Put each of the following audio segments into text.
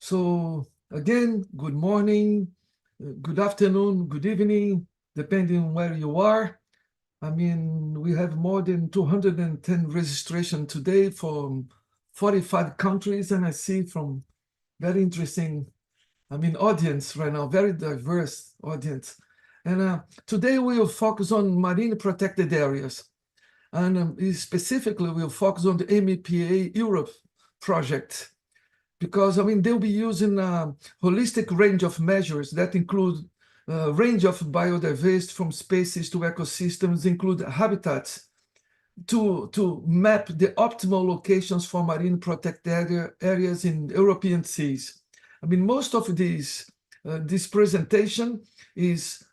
So again, good morning, good afternoon, good evening, depending on where you are. I mean, we have more than 210 registration today from 45 countries, and I see from very interesting, audience right now, very diverse audience. And today we will focus on marine protected areas. And specifically, we'll focus on the MPA Europe project, because they'll be using a holistic range of measures that include a range of biodiversity from species to ecosystems, include habitats, to map the optimal locations for marine protected areas in European seas. Most of this presentation is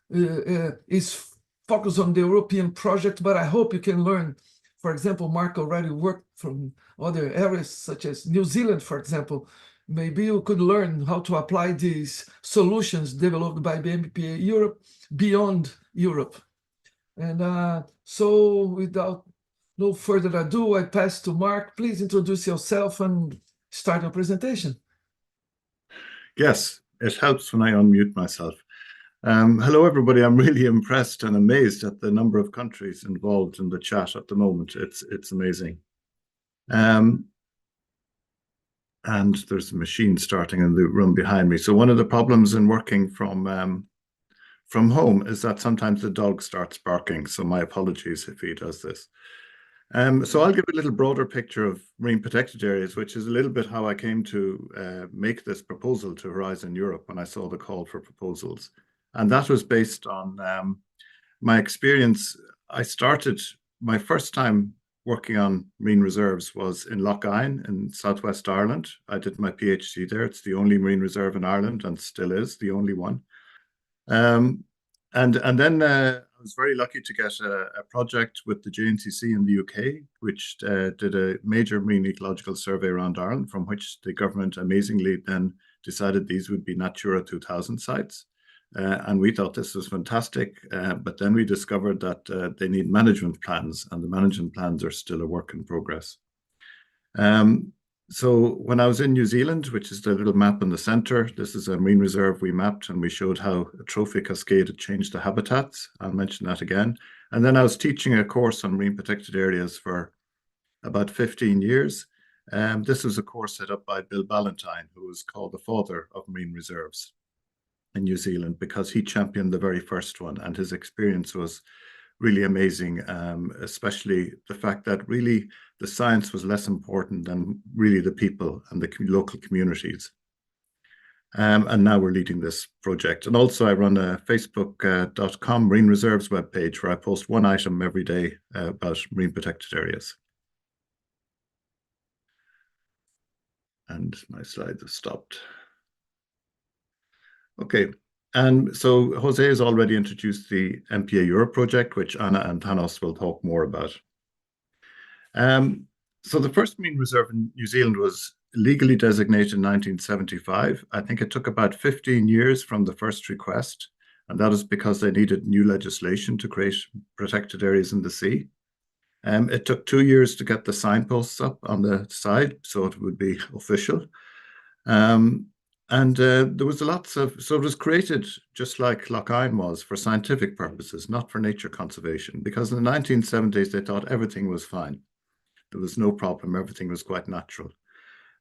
focused on the European project, but I hope you can learn. For example, Mark already worked from other areas such as New Zealand, for example. Maybe you could learn how to apply these solutions developed by the MPA Europe beyond Europe. And so without no further ado, I pass to Mark. Please introduce yourself and start your presentation. Yes, it helps when I unmute myself. Hello, everybody. I'm really impressed and amazed at the number of countries involved in the chat at the moment. It's amazing. And there's a machine starting in the room behind me. So one of the problems in working from home is that sometimes the dog starts barking. So my apologies if he does this. So I'll give a little broader picture of marine protected areas, which is a little bit how I came to make this proposal to Horizon Europe when I saw the call for proposals. And that was based on my experience. I started my first time working on marine reserves was in Lough Ine in Southwest Ireland. I did my PhD there. It's the only marine reserve in Ireland and still is the only one. And then I was very lucky to get a project with the JNCC in the UK, which did a major marine ecological survey around Ireland, from which the government amazingly then decided these would be Natura 2000 sites. And we thought this was fantastic, but then we discovered that they need management plans, and the management plans are still a work in progress. So when I was in New Zealand, which is the little map in the center, this is a marine reserve we mapped, and we showed how a trophy cascade had changed the habitats. I'll mention that again. And then I was teaching a course on marine protected areas for about 15 years. This was a course set up by Bill Ballantyne, who was called the father of marine reserves in New Zealand, because he championed the very first one, and his experience was really amazing, especially the fact that really the science was less important than really the people and the local communities. And now we're leading this project. And also I run a facebook.com marine reserves webpage where I post one item every day about marine protected areas. And my slides have stopped. Okay, and so Jose has already introduced the MPA Europe project, which Anna and Thanos will talk more about. So the first marine reserve in New Zealand was legally designated in 1975. I think it took about 15 years from the first request, and that is because they needed new legislation to create protected areas in the sea. It took 2 years to get the signposts up on the side, so it would be official. And there was lots of, so it was created just like Lough Ine was for scientific purposes, not for nature conservation, because in the 1970s, they thought everything was fine. There was no problem. Everything was quite natural.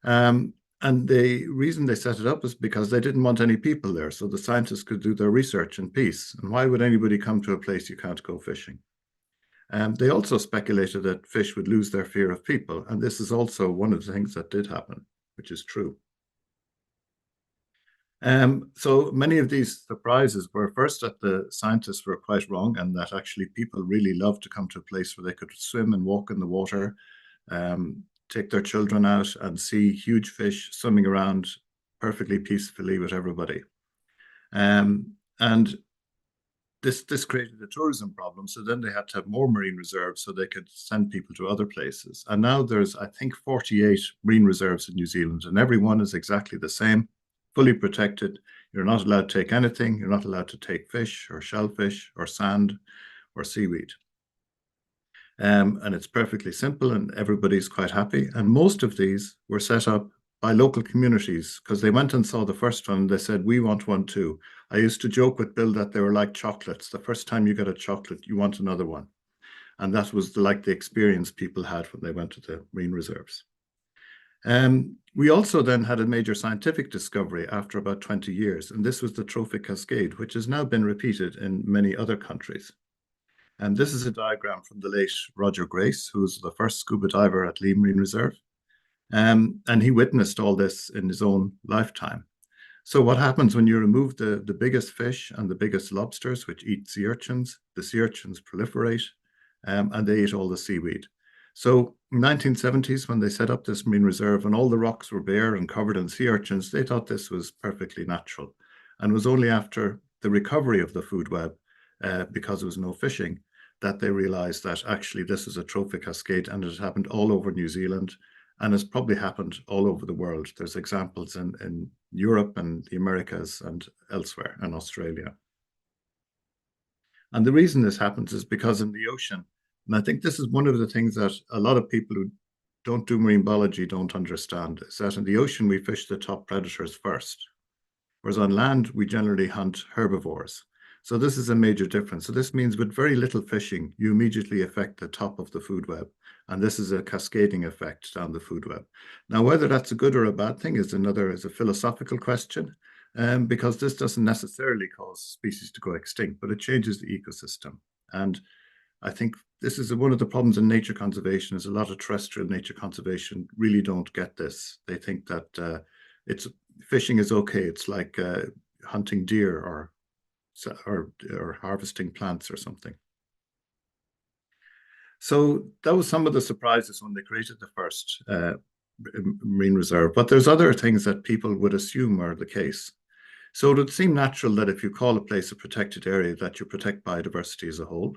And the reason they set it up is because they didn't want any people there, so the scientists could do their research in peace. And why would anybody come to a place you can't go fishing? They also speculated that fish would lose their fear of people. And this is also one of the things that did happen, which is true. So many of these surprises were first that the scientists were quite wrong, and that actually people really loved to come to a place where they could swim and walk in the water, take their children out and see huge fish swimming around perfectly peacefully with everybody. And this created a tourism problem. So then they had to have more marine reserves so they could send people to other places. And now there's, I think, 48 marine reserves in New Zealand, and every one is exactly the same. Fully protected. You're not allowed to take anything. You're not allowed to take fish or shellfish or sand or seaweed. And it's perfectly simple, and everybody's quite happy. And most of these were set up by local communities, because they went and saw the first one and they said, we want one too. I used to joke with Bill that they were like chocolates. The first time you get a chocolate, you want another one. And that was the experience people had when they went to the marine reserves. We also then had a major scientific discovery after about 20 years, and this was the trophic cascade, which has now been repeated in many other countries. And this is a diagram from the late Roger Grace, who was the first scuba diver at Lee Marine Reserve. And he witnessed all this in his own lifetime. So what happens when you remove the biggest fish and the biggest lobsters, which eat sea urchins, the sea urchins proliferate, and they eat all the seaweed. So in the 1970s, when they set up this marine reserve and all the rocks were bare and covered in sea urchins, they thought this was perfectly natural. And it was only after the recovery of the food web, because there was no fishing, that they realized that actually this is a trophic cascade and it happened all over New Zealand and has probably happened all over the world. There's examples in Europe and the Americas and elsewhere, in Australia. And the reason this happens is because in the ocean, and I think this is one of the things that a lot of people who don't do marine biology don't understand, is that in the ocean we fish the top predators first, whereas on land we generally hunt herbivores. So this is a major difference. So this means with very little fishing, you immediately affect the top of the food web. And this is a cascading effect down the food web. Now, whether that's a good or a bad thing is a philosophical question, because this doesn't necessarily cause species to go extinct, but it changes the ecosystem. And I think this is one of the problems in nature conservation, is a lot of terrestrial nature conservation really don't get this. They think that fishing is okay. It's like hunting deer or harvesting plants or something. So that was some of the surprises when they created the first marine reserve. But there's other things that people would assume are the case. So it would seem natural that if you call a place a protected area, that you protect biodiversity as a whole.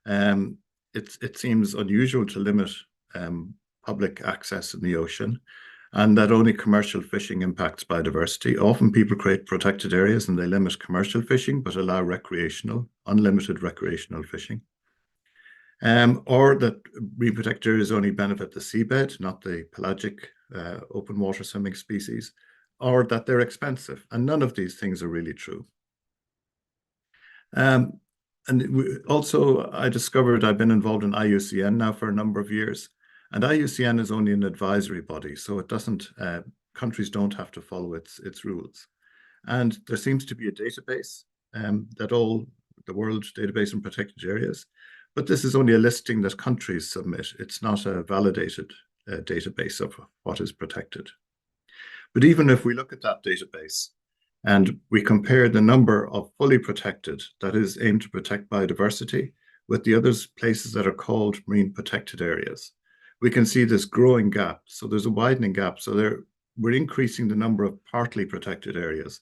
It seems unusual to limit public access in the ocean, and that only commercial fishing impacts biodiversity. Often people create protected areas and they limit commercial fishing, but allow unlimited recreational fishing. Or that marine protected areas only benefit the seabed, not the pelagic open water swimming species, or that they're expensive. And none of these things are really true. Also, I discovered I've been involved in IUCN now for a number of years. And IUCN is only an advisory body, so it doesn't, countries don't have to follow its rules. And there seems to be a database, the world database in protected areas, but this is only a listing that countries submit. It's not a validated database of what is protected. But even if we look at that database and we compare the number of fully protected, that is aimed to protect biodiversity, with the other places that are called marine protected areas, we can see this growing gap. So there's a widening gap. So we're increasing the number of partly protected areas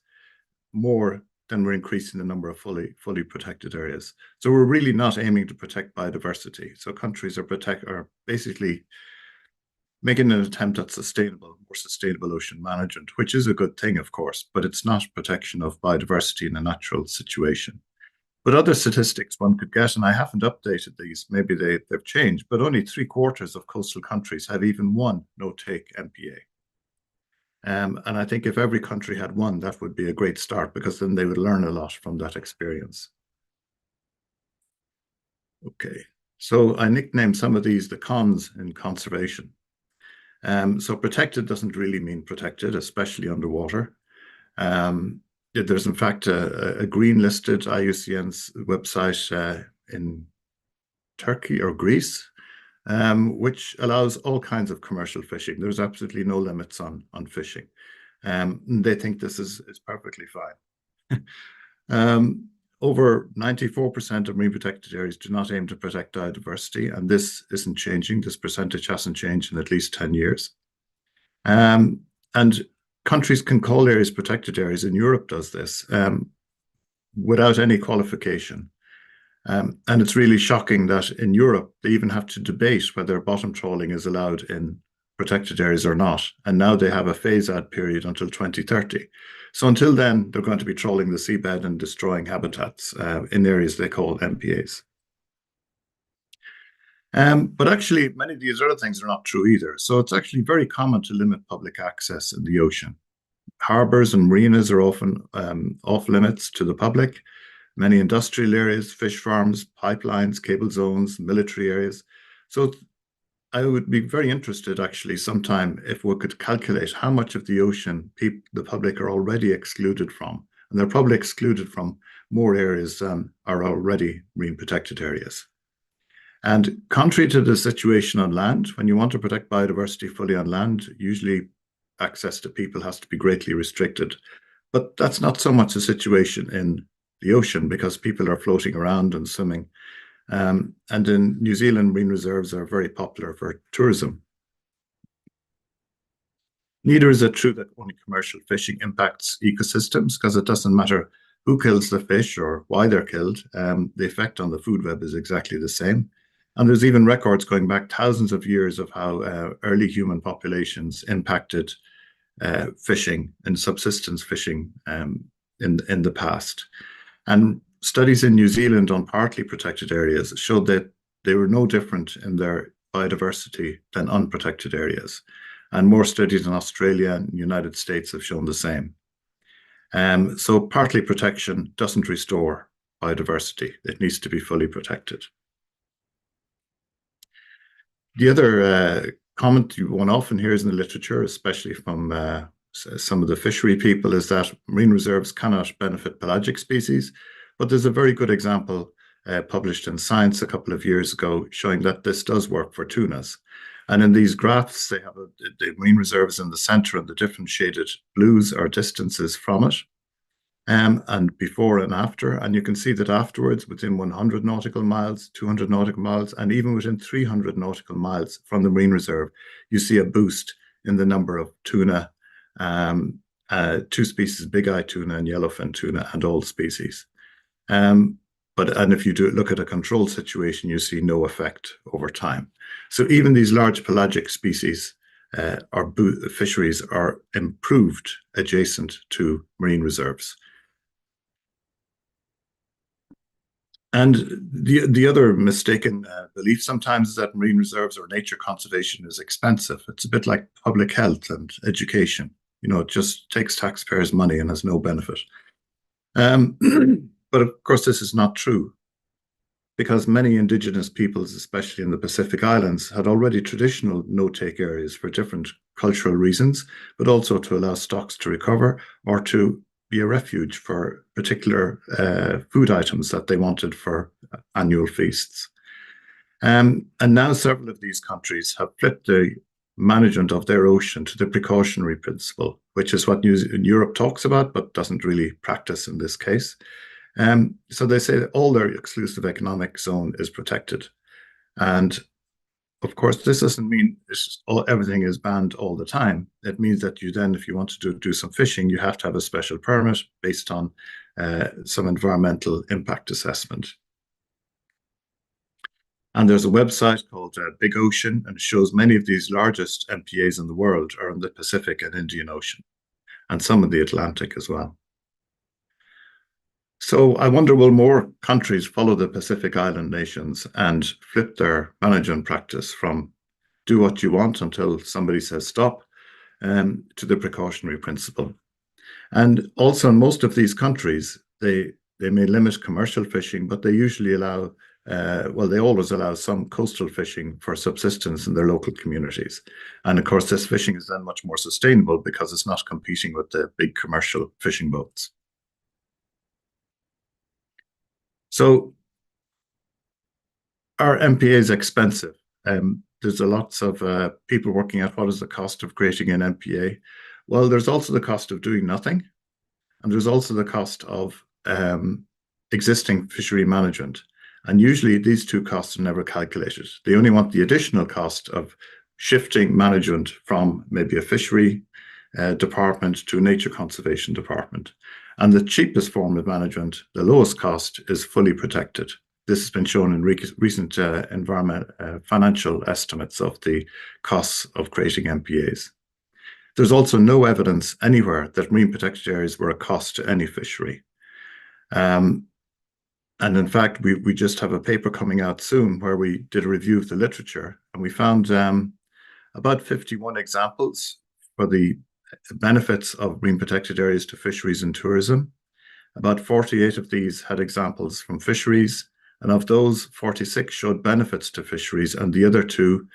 more than we're increasing the number of fully protected areas. So we're really not aiming to protect biodiversity. So countries are basically making an attempt at more sustainable ocean management, which is a good thing, of course, but it's not protection of biodiversity in a natural situation. But other statistics one could get, and I haven't updated these, maybe they've changed, but only 3/4 of coastal countries have even one no-take MPA. And I think if every country had one, that would be a great start, because then they would learn a lot from that experience. Okay, so I nicknamed some of these the cons in conservation. So protected doesn't really mean protected, especially underwater. There's in fact a green listed IUCN's website in Turkey or Greece, which allows all kinds of commercial fishing. There's absolutely no limits on fishing. They think this is perfectly fine. Over 94% of marine protected areas do not aim to protect biodiversity, and this isn't changing. This percentage hasn't changed in at least 10 years. And countries can call areas protected areas, and Europe does this without any qualification. And it's really shocking that in Europe, they even have to debate whether bottom trawling is allowed in protected areas or not. And now they have a phase-out period until 2030. So until then, they're going to be trawling the seabed and destroying habitats in areas they call MPAs. But actually, many of these other things are not true either. So it's actually very common to limit public access in the ocean. Harbors and marinas are often off limits to the public. Many industrial areas, fish farms, pipelines, cable zones, military areas. So I would be very interested actually sometime if we could calculate how much of the ocean the public are already excluded from. And they're probably excluded from more areas than are already marine protected areas. And contrary to the situation on land, when you want to protect biodiversity fully on land, usually access to people has to be greatly restricted. But that's not so much the situation in the ocean because people are floating around and swimming. And in New Zealand, marine reserves are very popular for tourism. Neither is it true that only commercial fishing impacts ecosystems because it doesn't matter who kills the fish or why they're killed. The effect on the food web is exactly the same. And there's even records going back thousands of years of how early human populations impacted fishing and subsistence fishing in the past. And studies in New Zealand on partly protected areas showed that they were no different in their biodiversity than unprotected areas. And more studies in Australia and the United States have shown the same. So partly protection doesn't restore biodiversity. It needs to be fully protected. The other comment one often hears in the literature, especially from some of the fishery people, is that marine reserves cannot benefit pelagic species. But there's a very good example published in Science a couple of years ago showing that this does work for tunas. And in these graphs, they have the marine reserves in the center and the different shaded blues are distances from it. And before and after. And you can see that afterwards, within 100 nautical miles, 200 nautical miles, and even within 300 nautical miles from the marine reserve, you see a boost in the number of tuna, two species, big-eye tuna and yellowfin tuna, and all species. And if you do look at a control situation, you see no effect over time. So even these large pelagic species or fisheries are improved adjacent to marine reserves. And the other mistaken belief sometimes is that marine reserves or nature conservation is expensive. It's a bit like public health and education. You know, it just takes taxpayers' money and has no benefit. But of course, this is not true because many indigenous peoples, especially in the Pacific Islands, had already traditional no-take areas for different cultural reasons, but also to allow stocks to recover or to be a refuge for particular food items that they wanted for annual feasts. And now several of these countries have flipped the management of their ocean to the precautionary principle, which is what Europe talks about, but doesn't really practice in this case. So they say that all their exclusive economic zone is protected. And of course, this doesn't mean everything is banned all the time. It means that you then, if you want to do some fishing, you have to have a special permit based on some environmental impact assessment. And there's a website called Big Ocean, and it shows many of these largest MPAs in the world are in the Pacific and Indian Ocean, and some in the Atlantic as well. So I wonder, will more countries follow the Pacific Island nations and flip their management practice from do what you want until somebody says stop to the precautionary principle? And also in most of these countries, they may limit commercial fishing, but they usually allow, they always allow some coastal fishing for subsistence in their local communities. And of course, this fishing is then much more sustainable because it's not competing with the big commercial fishing boats. So are MPAs expensive? There's lots of people working out what is the cost of creating an MPA. Well, there's also the cost of doing nothing. And there's also the cost of existing fishery management. And usually these two costs are never calculated. They only want the additional cost of shifting management from maybe a fishery department to a nature conservation department. And the cheapest form of management, the lowest cost, is fully protected. This has been shown in recent financial estimates of the costs of creating MPAs. There's also no evidence anywhere that marine protected areas were a cost to any fishery. And in fact, we just have a paper coming out soon where we did a review of the literature, and we found about 51 examples for the benefits of marine protected areas to fisheries and tourism. About 48 of these had examples from fisheries, and of those, 46 showed benefits to fisheries, and the other two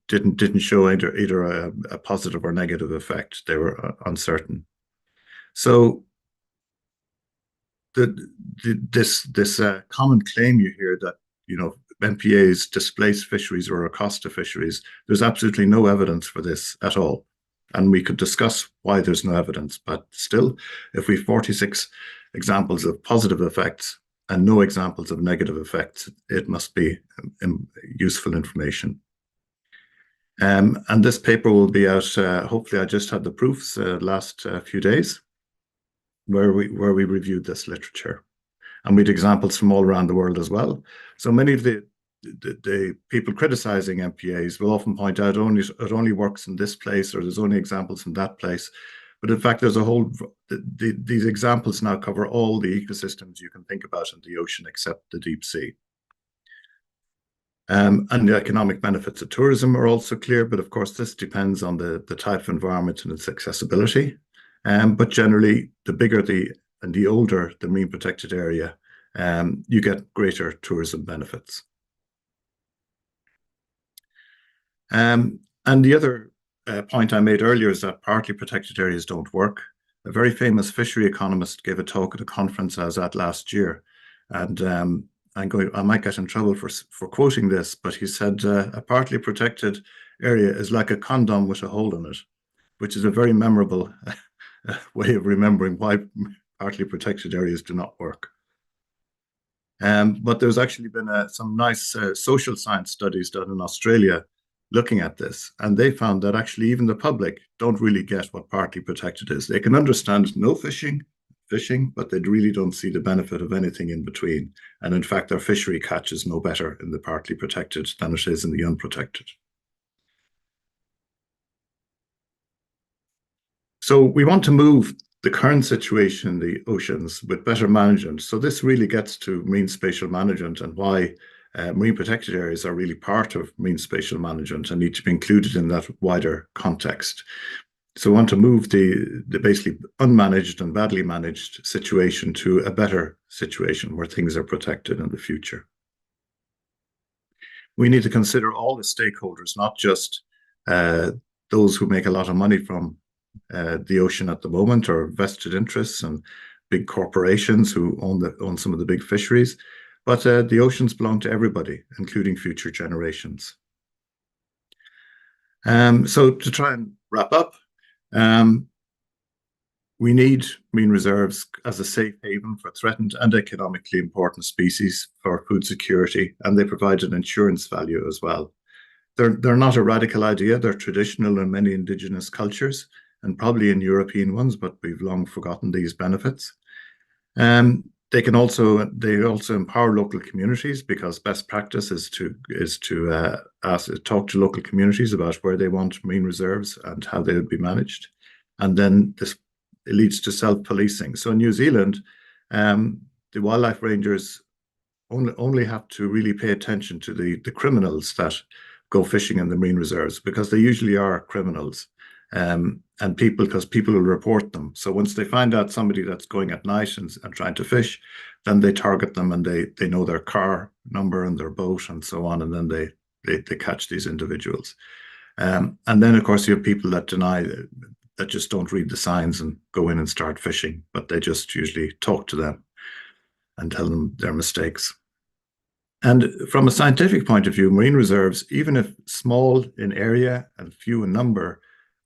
didn't show either a positive or negative effect. They were uncertain. So this common claim you hear that MPAs displace fisheries or are a cost to fisheries, there's absolutely no evidence for this at all. And we could discuss why there's no evidence, but still, if we have 46 examples of positive effects and no examples of negative effects, it must be useful information. And this paper will be out, hopefully I just had the proofs last few days, where we reviewed this literature. And we had examples from all around the world as well. So many of the people criticizing MPAs will often point out it only works in this place, or there's only examples from that place. But in fact, there's a whole, these examples now cover all the ecosystems you can think about in the ocean except the deep sea. And the economic benefits of tourism are also clear, but of course this depends on the type of environment and its accessibility. But generally, the bigger and the older the marine protected area, you get greater tourism benefits. And the other point I made earlier is that partly protected areas don't work. A very famous fishery economist gave a talk at a conference I was at last year, and I might get in trouble for quoting this, but he said a partly protected area is like a condom with a hole in it, which is a very memorable way of remembering why partly protected areas do not work. But there's actually been some nice social science studies done in Australia looking at this, and they found that actually even the public don't really get what partly protected is. They can understand no fishing, but they really don't see the benefit of anything in between. And in fact, their fishery catch is no better in the partly protected than it is in the unprotected. So we want to move the current situation in the oceans with better management. So this really gets to marine spatial management and why marine protected areas are really part of marine spatial management and need to be included in that wider context. So we want to move the basically unmanaged and badly managed situation to a better situation where things are protected in the future. We need to consider all the stakeholders, not just those who make a lot of money from the ocean at the moment, or vested interests and big corporations who own some of the big fisheries, but the oceans belong to everybody, including future generations. So to try and wrap up, we need marine reserves as a safe haven for threatened and economically important species for food security, and they provide an insurance value as well. They're not a radical idea. They're traditional in many indigenous cultures and probably in European ones, but we've long forgotten these benefits. They also empower local communities, because best practice is to talk to local communities about where they want marine reserves and how they would be managed, and then it leads to self-policing. So in New Zealand, the wildlife rangers only have to really pay attention to the criminals that go fishing in the marine reserves, because they usually are criminals. And because people will report them. So once they find out somebody that's going at night and trying to fish, then they target them, and they know their car number and their boat and so on, and then they catch these individuals. And then of course you have people that deny, that just don't read the signs and go in and start fishing, but they just usually talk to them and tell them their mistakes. And from a scientific point of view, marine reserves, even if small in area and few in number,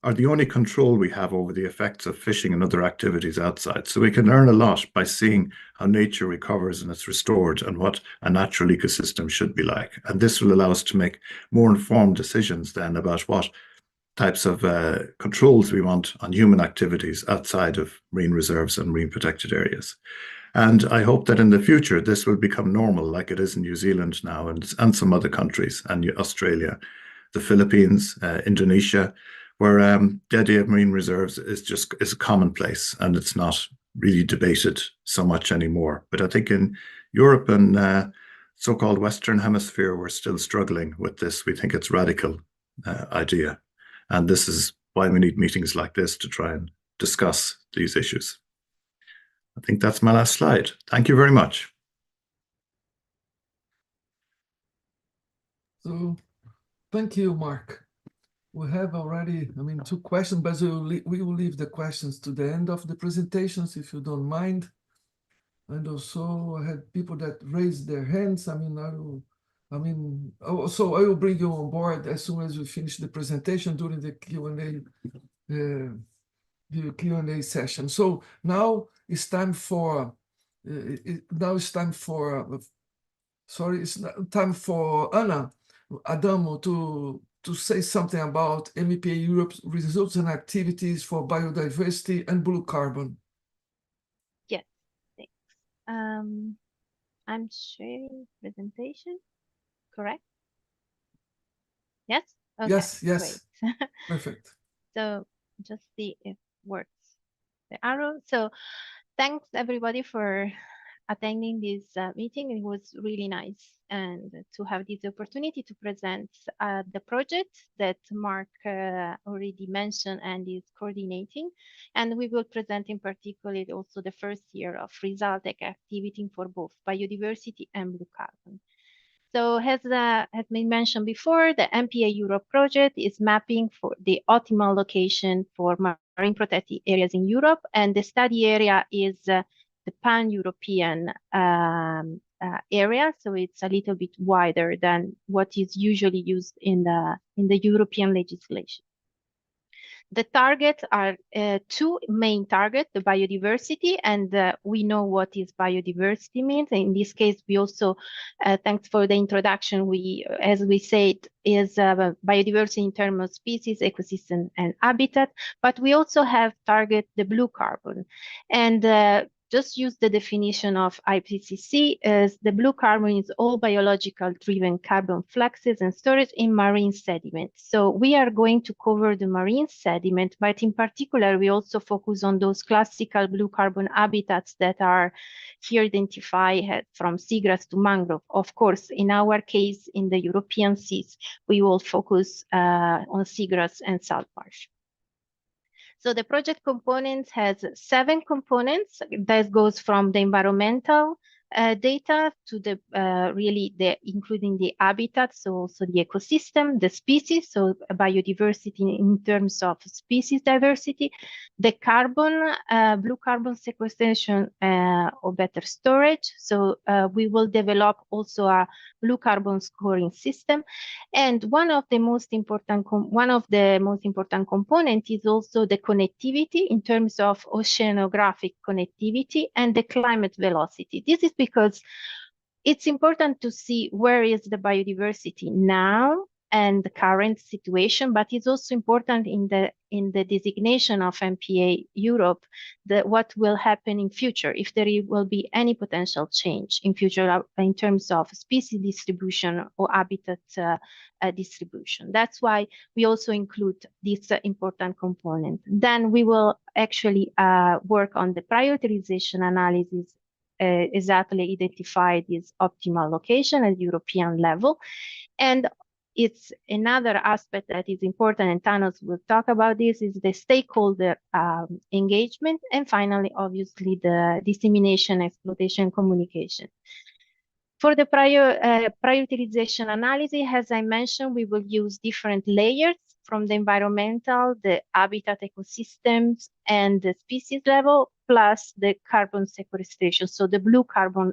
are the only control we have over the effects of fishing and other activities outside. So we can learn a lot by seeing how nature recovers and it's restored, and what a natural ecosystem should be like. And this will allow us to make more informed decisions then about what types of controls we want on human activities outside of marine reserves and marine protected areas. And I hope that in the future, this will become normal, like it is in New Zealand now, and some other countries, and Australia, the Philippines, Indonesia, where the idea of marine reserves is commonplace, and it's not really debated so much anymore. But I think in Europe and so-called Western Hemisphere, we're still struggling with this. We think it's radical idea. And this is why we need meetings like this to try and discuss these issues. I think that's my last slide. Thank you very much. So thank you, Mark. We have already, 2 questions, but we will leave the questions to the end of the presentations, if you don't mind. And also I had people that raised their hands. I will bring you on board as soon as we finish the presentation during the Q&A session. So now it's time for Anna Addamo to say something about MPA Europe's results and activities for biodiversity and blue carbon. Yes, thanks. I'm sharing presentation, correct? Yes? Okay, Yes. great. Perfect. So just see if works the arrow. So thanks everybody for attending this meeting. It was really nice and to have this opportunity to present the project that Mark already mentioned and is coordinating. And we will present in particular also the first year of result activity for both biodiversity and blue carbon. So as been mentioned before, the MPA Europe project is mapping for the optimal location for marine protected areas in Europe, and the study area is the pan-European area, so it's a little bit wider than what is usually used in the European legislation. The targets are 2 main targets, the biodiversity, and we know what is biodiversity means. In this case, we also, thanks for the introduction, as we said, is biodiversity in terms of species, ecosystem, and habitat, but we also have target the blue carbon. And just use the definition of IPCC as the blue carbon is all biological driven carbon fluxes and storage in marine sediment. So we are going to cover the marine sediment, but in particular, we also focus on those classical blue carbon habitats that are here identified from seagrass to mangrove. Of course, in our case, in the European seas, we will focus on seagrass and salt marsh. So the project components has 7 components that goes from the environmental data to the including the habitat, so also the ecosystem, the species, so biodiversity in terms of species diversity, the carbon, blue carbon sequestration or better storage. So we will develop also a blue carbon scoring system. And one of the most important component is also the connectivity in terms of oceanographic connectivity and the climate velocity. This is because it's important to see where is the biodiversity now and the current situation, but it's also important in the designation of MPA Europe, what will happen in future, if there will be any potential change in future in terms of species distribution or habitat distribution. That's why we also include this important component. Then we will actually work on the prioritization analysis, exactly identify this optimal location at European level. And it's another aspect that is important, and Thanos will talk about this, is the stakeholder engagement, and finally, obviously, the dissemination, exploitation, communication. For the prioritization analysis, as I mentioned, we will use different layers from the environmental, the habitat ecosystems, and the species level, plus the carbon sequestration, so the blue carbon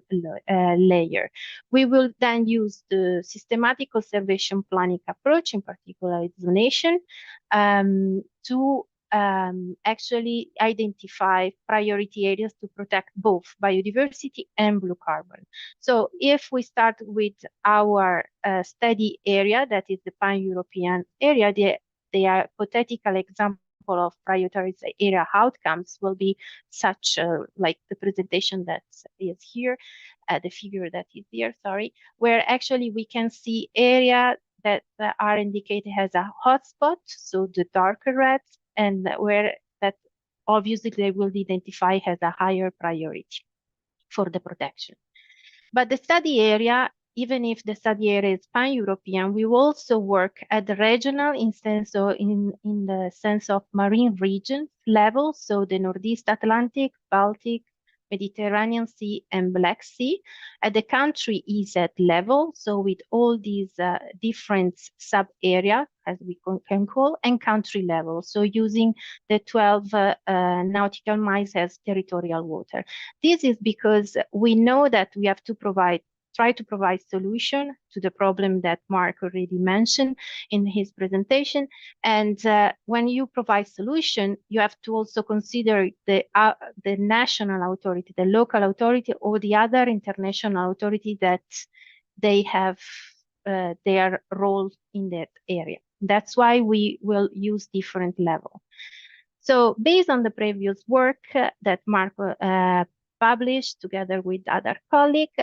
layer. We will then use the systematic conservation planning approach, in particular zonation, to actually identify priority areas to protect both biodiversity and blue carbon. So if we start with our study area, that is the pan-European area, the hypothetical example of prioritized area outcomes will be such like the presentation that is here, the figure that is here, sorry, where actually we can see area that are indicated as a hotspot, so the darker reds, and where that obviously they will identify as a higher priority for the protection. But the study area, even if the study area is pan-European, we will also work at the regional instance, so in the sense of marine regions level, so the Northeast Atlantic, Baltic, Mediterranean Sea, and Black Sea, at the country EZ level, so with all these different sub-areas, as we can call, and country level, so using the 12 nautical miles as territorial water. This is because we know that we have to try to provide solution to the problem that Mark already mentioned in his presentation. And when you provide solution, you have to also consider the national authority, the local authority, or the other international authority that they have their role in that area. That's why we will use different level. So based on the previous work that Mark published together with other colleagues,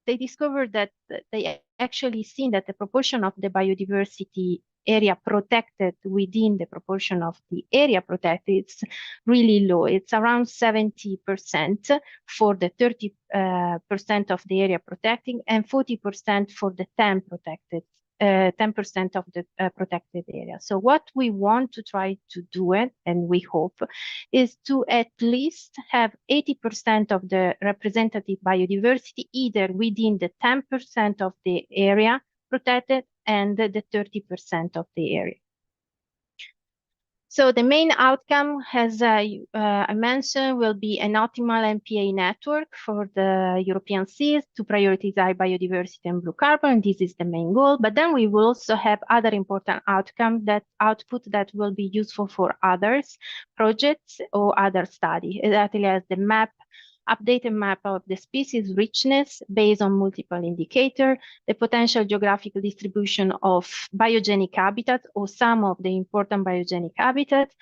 they discovered that they actually seen that the proportion of the biodiversity area protected within the proportion of the area protected is really low. It's around 70% for the 30% of the area protecting and 40% for the 10% of the protected area. So what we want to try to do, and we hope, is to at least have 80% of the representative biodiversity either within the 10% of the area protected and the 30% of the area. So the main outcome, as I mentioned, will be an optimal MPA network for the European seas to prioritize biodiversity and blue carbon. This is the main goal. But then we will also have other important outcome, that output that will be useful for others projects or other studies, exactly as the updated map of the species richness based on multiple indicators, the potential geographical distribution of biogenic habitats or some of the important biogenic habitats.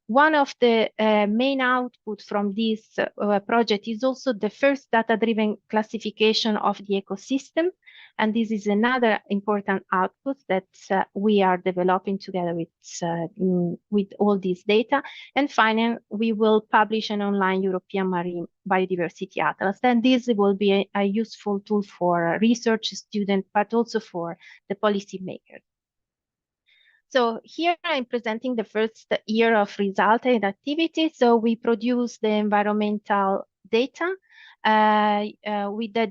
One of the main outputs from this project is also the first data-driven classification of the ecosystem. And this is another important output that we are developing together with all this data. And finally, we will publish an online European Marine Biodiversity Atlas. And this will be a useful tool for research students, but also for the policymakers. So here I'm presenting the first year of result and activity. So we produce the environmental data with the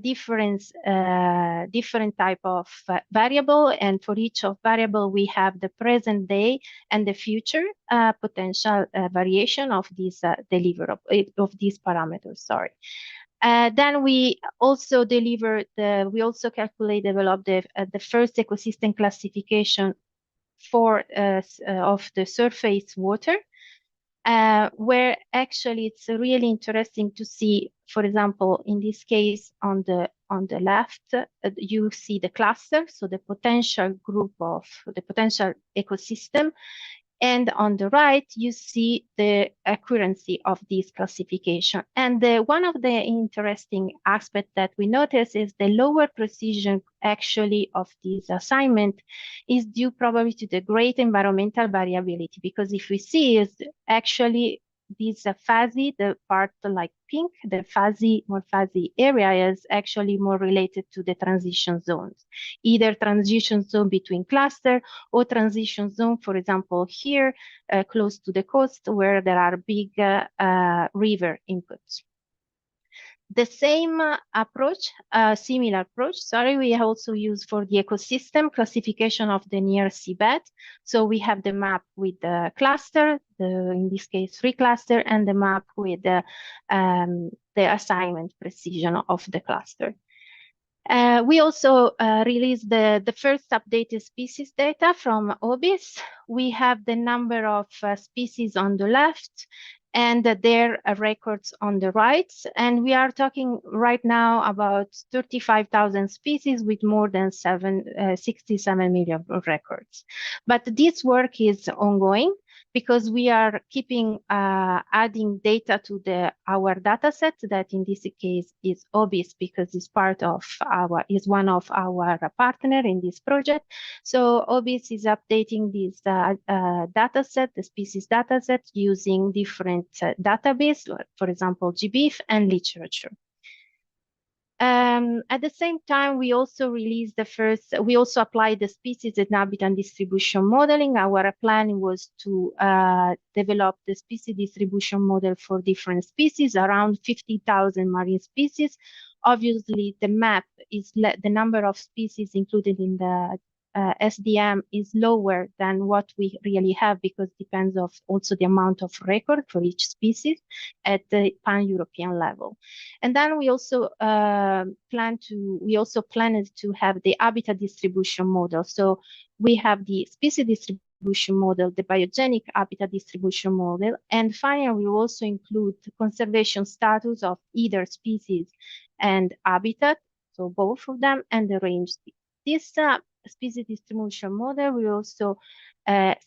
different type of variable, and for each of variable we have the present day and the future potential variation of these of these parameters. Sorry. Then we also develop the first ecosystem classification for of the surface water. Where actually it's really interesting to see, for example, in this case on the left, you see the cluster, so the potential group of the potential ecosystem, and on the right you see the accuracy of this classification. And one of the interesting aspects that we notice is the lower precision actually of this assignment is due probably to the great environmental variability, because if we see is actually this fuzzy, the part like pink, the more fuzzy area is actually more related to the transition zones, either transition zone between cluster or transition zone, for example, here close to the coast where there are big river inputs. The same similar approach, we also use for the ecosystem classification of the near seabed. So we have the map with the cluster, in this case 3 cluster, and the map with the assignment precision of the cluster. We also released the first updated species data from OBIS. We have the number of species on the left and their records on the right. And we are talking right now about 35,000 species with more than 67 million records. But this work is ongoing. because we are keeping adding data to our data set that in this case is OBIS, because it's one of our partner in this project. So OBIS is updating this data set, the species data set, using different database, for example, GBIF and literature. At the same time, we also applied the species and habitat distribution modeling. Our plan was to develop the species distribution model for different species, around 50,000 marine species. Obviously, the map is the number of species included in the SDM is lower than what we really have, because it depends of also the amount of record for each species at the pan-European level. And then we also planned to have the habitat distribution model. So we have the species distribution model, the biogenic habitat distribution model, and finally we will also include the conservation status of either species and habitat, so both of them, and the range. This species distribution model will also and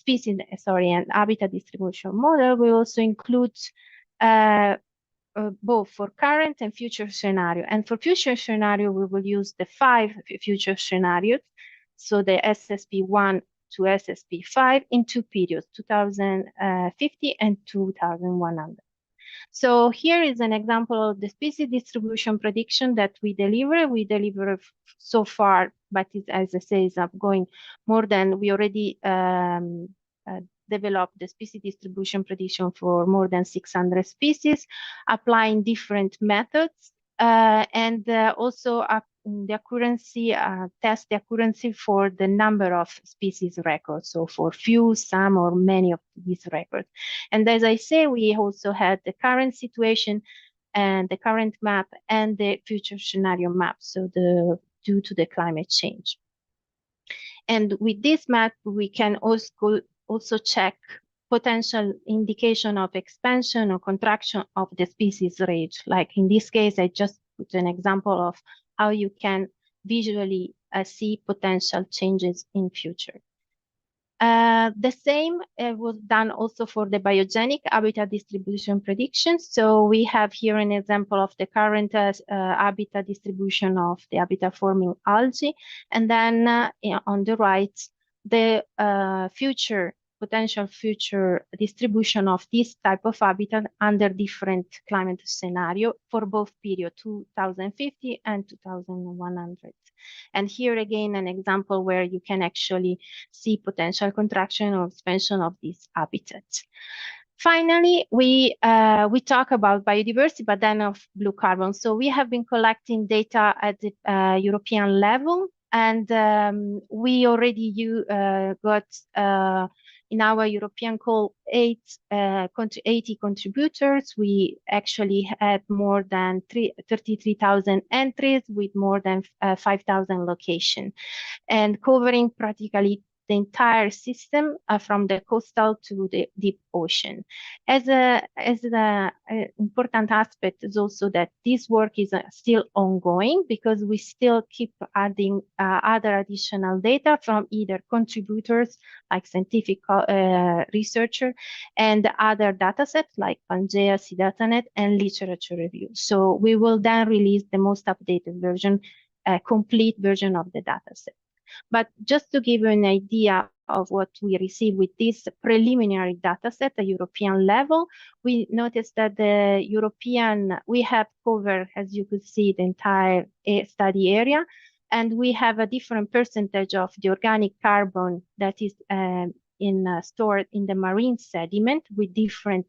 habitat distribution model will also include both for current and future scenario. And for future scenario, we will use the 5 future scenarios, so the SSP1 to SSP5 in 2 periods, 2050 and 2100. So here is an example of the species distribution prediction that we deliver. We deliver so far, but as I say, is going more than we already developed the species distribution prediction for more than 600 species, applying different methods, and also the accuracy, test the accuracy for the number of species records. So for few, some, or many of these records. And as I say, we also had the current situation and the current map and the future scenario map, so due to the climate change. And with this map, we can also check potential indication of expansion or contraction of the species range. Like in this case, I just put an example of how you can visually see potential changes in future. The same was done also for the biogenic habitat distribution prediction. So we have here an example of the current habitat distribution of the habitat forming algae. And then on the right, the potential future distribution of this type of habitat under different climate scenario for both period 2050 and 2100. And here again, an example where you can actually see potential contraction or expansion of these habitats. Finally, we talk about biodiversity, but then of blue carbon. So we have been collecting data at the European level, and we already got in our European call 80 contributors. We actually had more than 33,000 entries with more than 5,000 locations, and covering practically the entire system from the coastal to the deep ocean. As an important aspect is also that this work is still ongoing, because we still keep adding other additional data from either contributors like scientific researcher and other data sets like Pangea, CDataNet, and literature review. So we will then release the most updated version, complete version of the data set. But just to give you an idea of what we receive with this preliminary data set at European level, we noticed that we have covered, as you could see, the entire study area, and we have a different percentage of the organic carbon that is stored in the marine sediment with different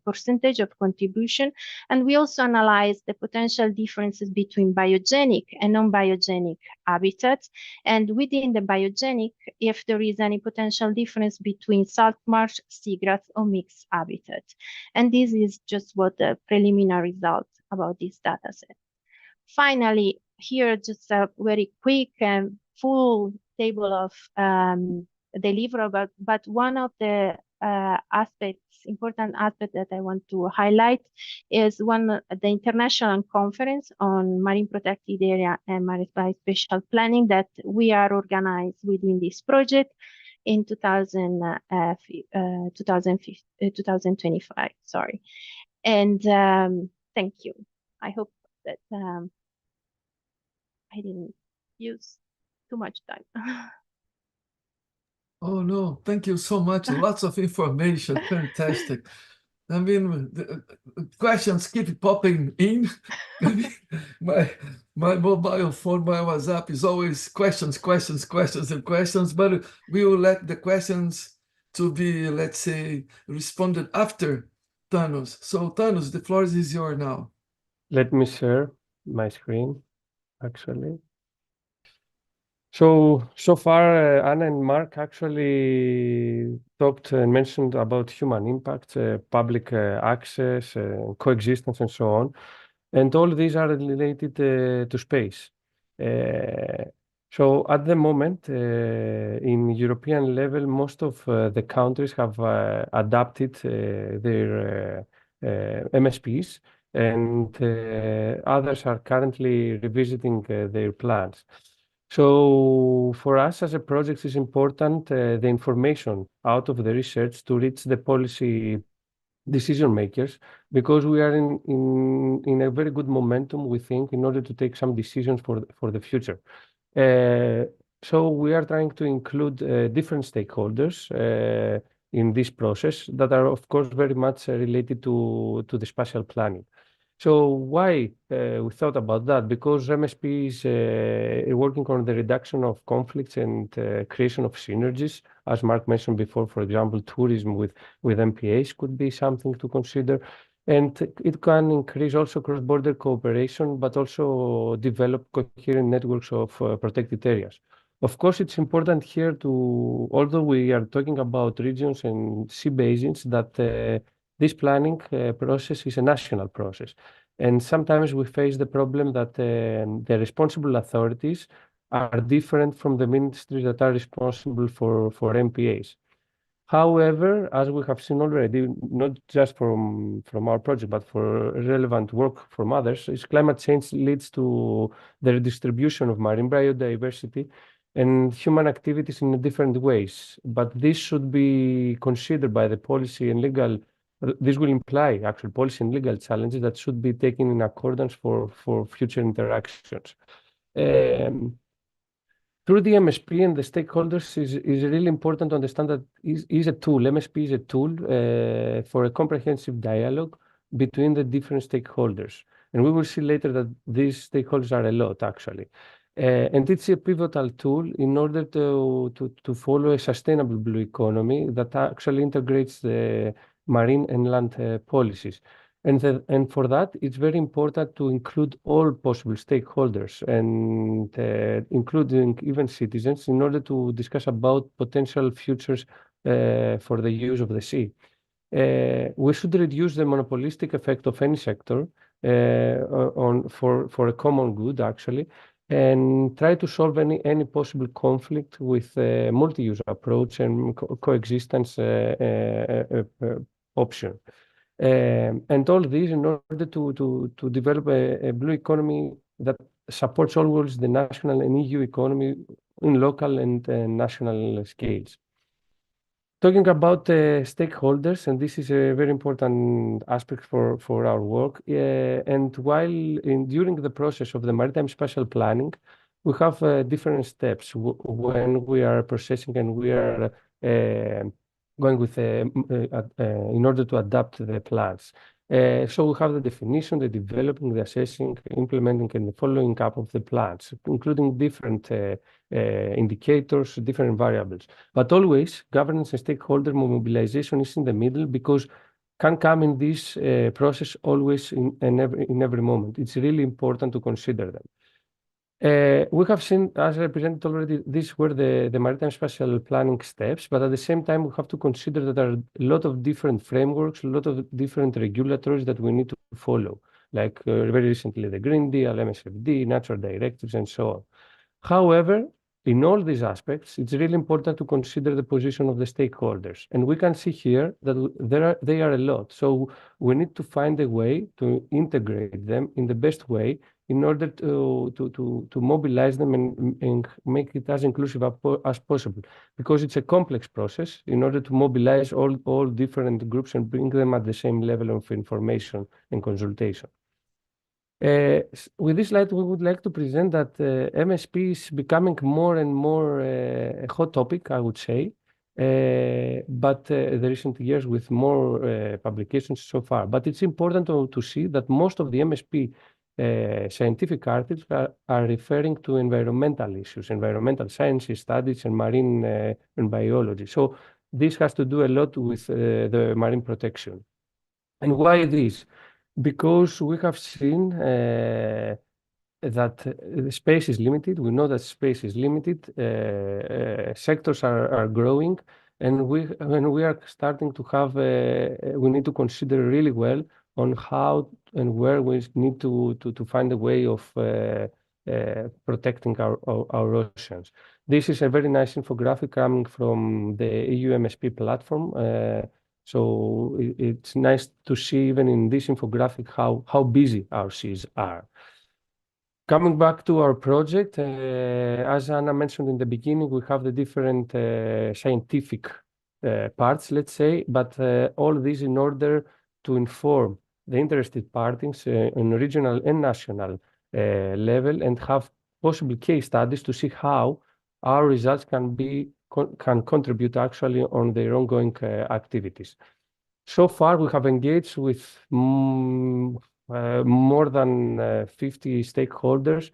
percentage of contribution. And we also analyze the potential differences between biogenic and non-biogenic habitats. And within the biogenic, if there is any potential difference between salt marsh, seagrass, or mixed habitats. And this is just what the preliminary results about this data set. Finally, here just a very quick and full table of deliverable, but one of the important aspect that I want to highlight is the international conference on marine protected area and marine spatial planning that we are organized within this project. in 2025. Sorry. And thank you. I hope that I didn't use too much time. Oh no, thank you so much. Lots of information. Fantastic. I mean, the questions keep popping in. I mean, my mobile phone, my WhatsApp is always questions, questions, questions, and questions, but we will let the questions to be, let's say, responded after Thanos. So Thanos, the floor is yours now. Let me share my screen, actually. So far, Anna and Mark actually talked and mentioned about human impact, public access, coexistence, and so on. And all these are related to space. So at the moment, in European level, most of the countries have adapted their MSPs, and others are currently revisiting their plans. So for us as a project, it's important the information out of the research to reach the policy decision makers, because we are in a very good momentum, we think, in order to take some decisions for the future. So we are trying to include different stakeholders in this process that are, of course, very much related to the spatial planning. So why we thought about that? Because MSP is working on the reduction of conflicts and creation of synergies. As Mark mentioned before, for example, tourism with MPAs could be something to consider. And it can increase also cross-border cooperation, but also develop coherent networks of protected areas. Of course, it's important here to, although we are talking about regions and sea basins, that this planning process is a national process. And sometimes we face the problem that the responsible authorities are different from the ministries that are responsible for MPAs. However, as we have seen already, not just from our project, but for relevant work from others, is climate change leads to the redistribution of marine biodiversity and human activities in different ways. But this should be considered by the policy and legal. This will imply actual policy and legal challenges that should be taken in accordance for future interactions. Through the MSP and the stakeholders is really important to understand that is a tool. MSP is a tool for a comprehensive dialogue between the different stakeholders. And we will see later that these stakeholders are a lot, actually. And it's a pivotal tool in order to follow a sustainable blue economy that actually integrates the marine and land policies. And for that, it's very important to include all possible stakeholders, and including even citizens, in order to discuss about potential futures for the use of the sea. We should reduce the monopolistic effect of any sector for a common good, actually, and try to solve any possible conflict with a multi-use approach and coexistence option. And all this in order to develop a blue economy that supports always the national and EU economy in local and national scales. Talking about stakeholders, and this is a very important aspect for our work. And during the process of the maritime spatial planning, we have different steps when we are processing and we are going with in order to adapt the plans. So we have the definition, the developing, the assessing, implementing, and the following up of the plans, including different indicators, different variables. But always, governance and stakeholder mobilization is in the middle, because can come in this process always in every moment. It's really important to consider them. We have seen, as I presented already, these were the maritime spatial planning steps, but at the same time, we have to consider that there are a lot of different frameworks, a lot of different regulatories that we need to follow, like very recently the Green Deal, MSFD, natural directives, and so on. However, in all these aspects, it's really important to consider the position of the stakeholders. And we can see here that they are a lot. So we need to find a way to integrate them in the best way in order to mobilize them and make it as inclusive as possible, because it's a complex process in order to mobilize all different groups and bring them at the same level of information and consultation. With this slide, we would like to present that MSP is becoming more and more a hot topic, I would say, but the recent years with more publications so far. But it's important to see that most of the MSP scientific articles are referring to environmental issues, environmental sciences, studies, and marine and biology. So this has to do a lot with the marine protection. And why this? Because we have seen that space is limited. We know that space is limited. Sectors are growing, and when we are starting to have, we need to consider really well on how and where we need to find a way of protecting our oceans. This is a very nice infographic coming from the EU MSP platform. So it's nice to see even in this infographic how busy our seas are. Coming back to our project, as Anna mentioned in the beginning, we have the different scientific parts, let's say, but all this in order to inform the interested parties on regional and national level, and have possible case studies to see how our results can contribute actually on their ongoing activities. So far, we have engaged with more than 50 stakeholders.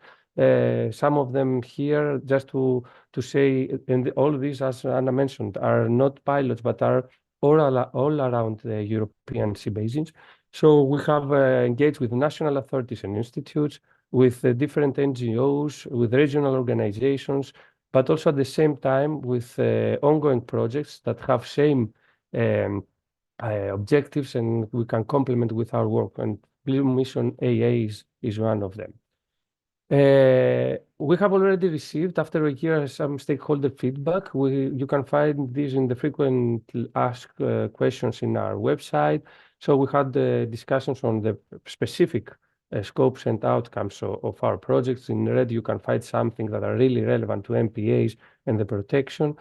Some of them here, just to say, and all of these, as Anna mentioned, are not pilots, but are all around the European sea basins. So we have engaged with national authorities and institutes, with different NGOs, with regional organizations, but also at the same time with ongoing projects that have same objectives, and we can complement with our work. And BlueMissionAA is one of them. We have already received, after a year, some stakeholder feedback. You can find this in the frequent asked questions in our website. So we had discussions on the specific scopes and outcomes of our projects. In red, you can find something that are really relevant to MPAs and the protection.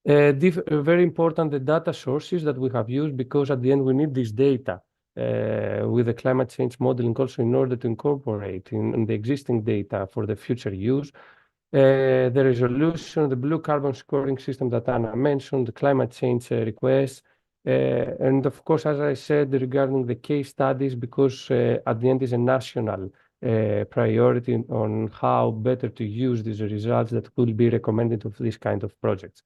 Very important, the data sources that we have used, because at the end we need this data with the climate change modeling also in order to incorporate in the existing data for the future use. The resolution, the blue carbon scoring system that Anna mentioned, the climate change requests, and of course, as I said, regarding the case studies, because at the end is a national priority on how better to use these results that could be recommended of this kind of projects.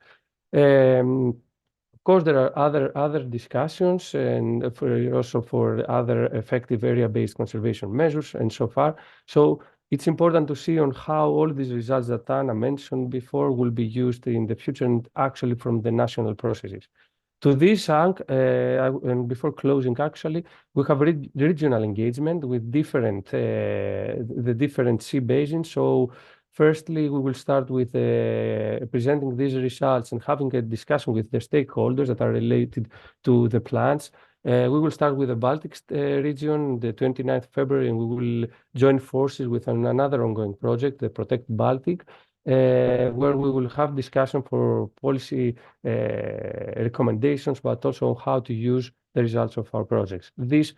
Of course, there are other discussions, and also for other effective area-based conservation measures and so far. So it's important to see on how all these results that Anna mentioned before will be used in the future, and actually from the national processes. To this end, and before closing, actually, we have regional engagement with the different sea basins. So firstly, we will start with presenting these results and having a discussion with the stakeholders that are related to the plans. We will start with the Baltic region, the 29th February, and we will join forces with another ongoing project, the Protect Baltic, where we will have discussion for policy recommendations, but also how to use the results of our projects. This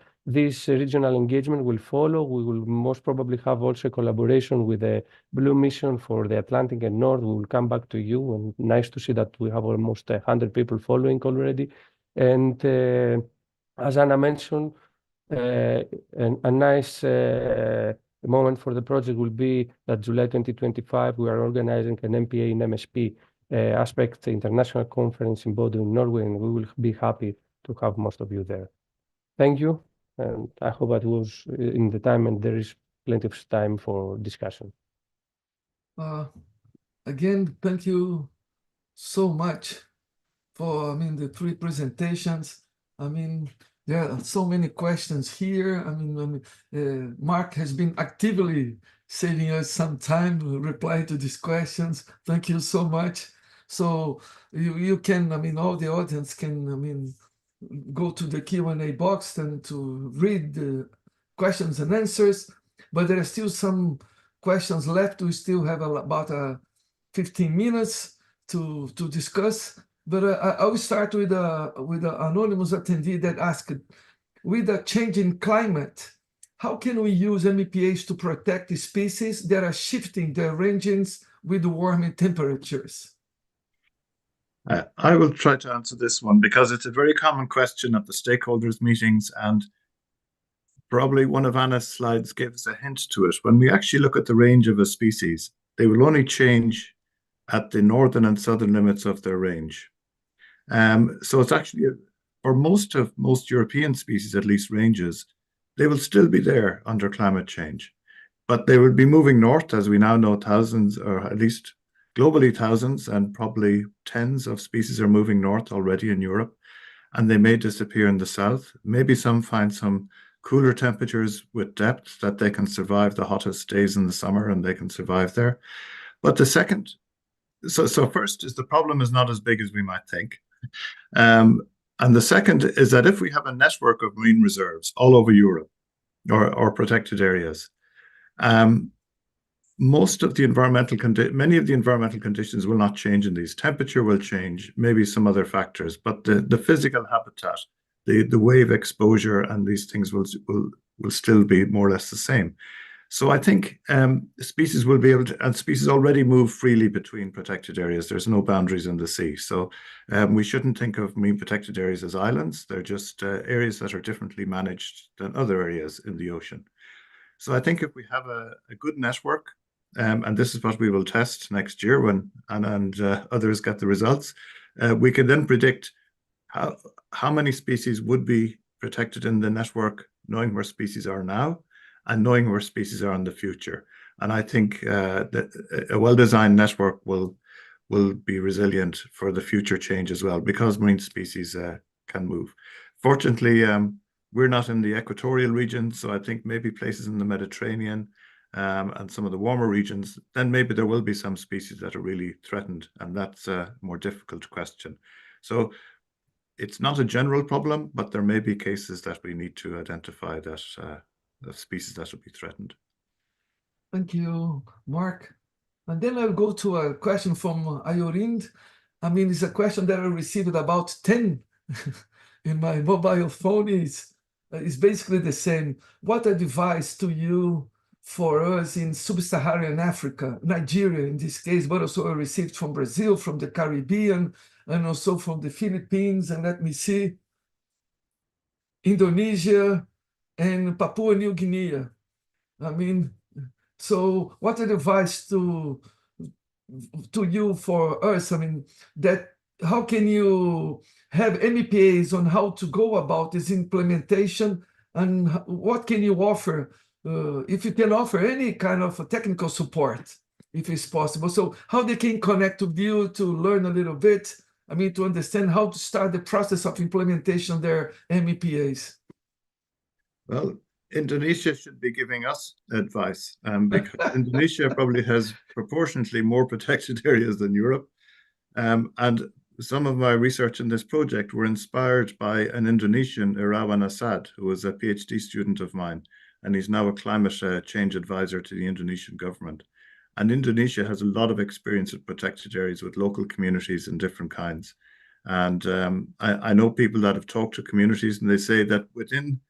regional engagement will follow. We will most probably have also a collaboration with the Blue Mission for the Atlantic and North. We will come back to you, and nice to see that we have almost 100 people following already. And as Anna mentioned, a nice moment for the project will be that July 2025, we are organizing an MPA and MSP aspect international conference in Bodø in Norway, and we will be happy to have most of you there. Thank you, and I hope that was in the time, and there is plenty of time for discussion. Again, thank you so much for, the three presentations. There are so many questions here. Mark has been actively saving us some time to reply to these questions. Thank you so much. So you can, all the audience can, go to the Q&A box and to read the questions and answers. but there are still some questions left. We still have about 15 minutes to discuss. But I will start with the anonymous attendee that asked, with the changing climate, how can we use MPAs to protect the species that are shifting their ranges with warming temperatures? I will try to answer this one because it's a very common question at the stakeholders meetings, and probably one of Anna's slides gives a hint to it. When we actually look at the range of a species, they will only change at the northern and southern limits of their range. So it's actually, for most European species, at least ranges, they will still be there under climate change, but they will be moving north, as we now know, thousands, or at least globally thousands, and probably tens of species are moving north already in Europe, and they may disappear in the south. Maybe some find some cooler temperatures with depth that they can survive the hottest days in the summer, and they can survive there. But the second, so first is the problem is not as big as we might think. And the second is that if we have a network of marine reserves all over Europe, or protected areas, many of the environmental conditions will not change in these. Temperature will change, maybe some other factors, but the physical habitat, the wave exposure, and these things will still be more or less the same. So I think species will be able to, and species already move freely between protected areas. There's no boundaries in the sea. So we shouldn't think of marine protected areas as islands. They're just areas that are differently managed than other areas in the ocean. So I think if we have a good network, and this is what we will test next year when Anna and others get the results, we can then predict how many species would be protected in the network, knowing where species are now and knowing where species are in the future. And I think that a well-designed network will be resilient for the future change as well, because marine species can move. Fortunately, we're not in the equatorial region, so I think maybe places in the Mediterranean and some of the warmer regions, then maybe there will be some species that are really threatened, and that's a more difficult question. So it's not a general problem, but there may be cases that we need to identify that of species that will be threatened. Thank you, Mark. And then I'll go to a question from Ayorind. I mean, it's a question that I received about 10 in my mobile phone. It's basically the same. What advice do you for us in sub-Saharan Africa, Nigeria in this case, but also I received from Brazil, from the Caribbean, and also from the Philippines, and let me see, Indonesia and Papua New Guinea. I mean, so what advice to you for us? I mean, that how can you have MPAs on how to go about this implementation, and what can you offer, if you can offer any kind of technical support, if it's possible. So how they can connect with you to learn a little bit, I mean, to understand how to start the process of implementation of their MPAs. Well, Indonesia should be giving us advice, because Indonesia probably has proportionately more protected areas than Europe. And some of my research in this project were inspired by an Indonesian, Irawan Asad, who was a PhD student of mine, and he's now a climate change advisor to the Indonesian government. And Indonesia has a lot of experience with protected areas with local communities in different kinds. And I know people that have talked to communities, and they say that within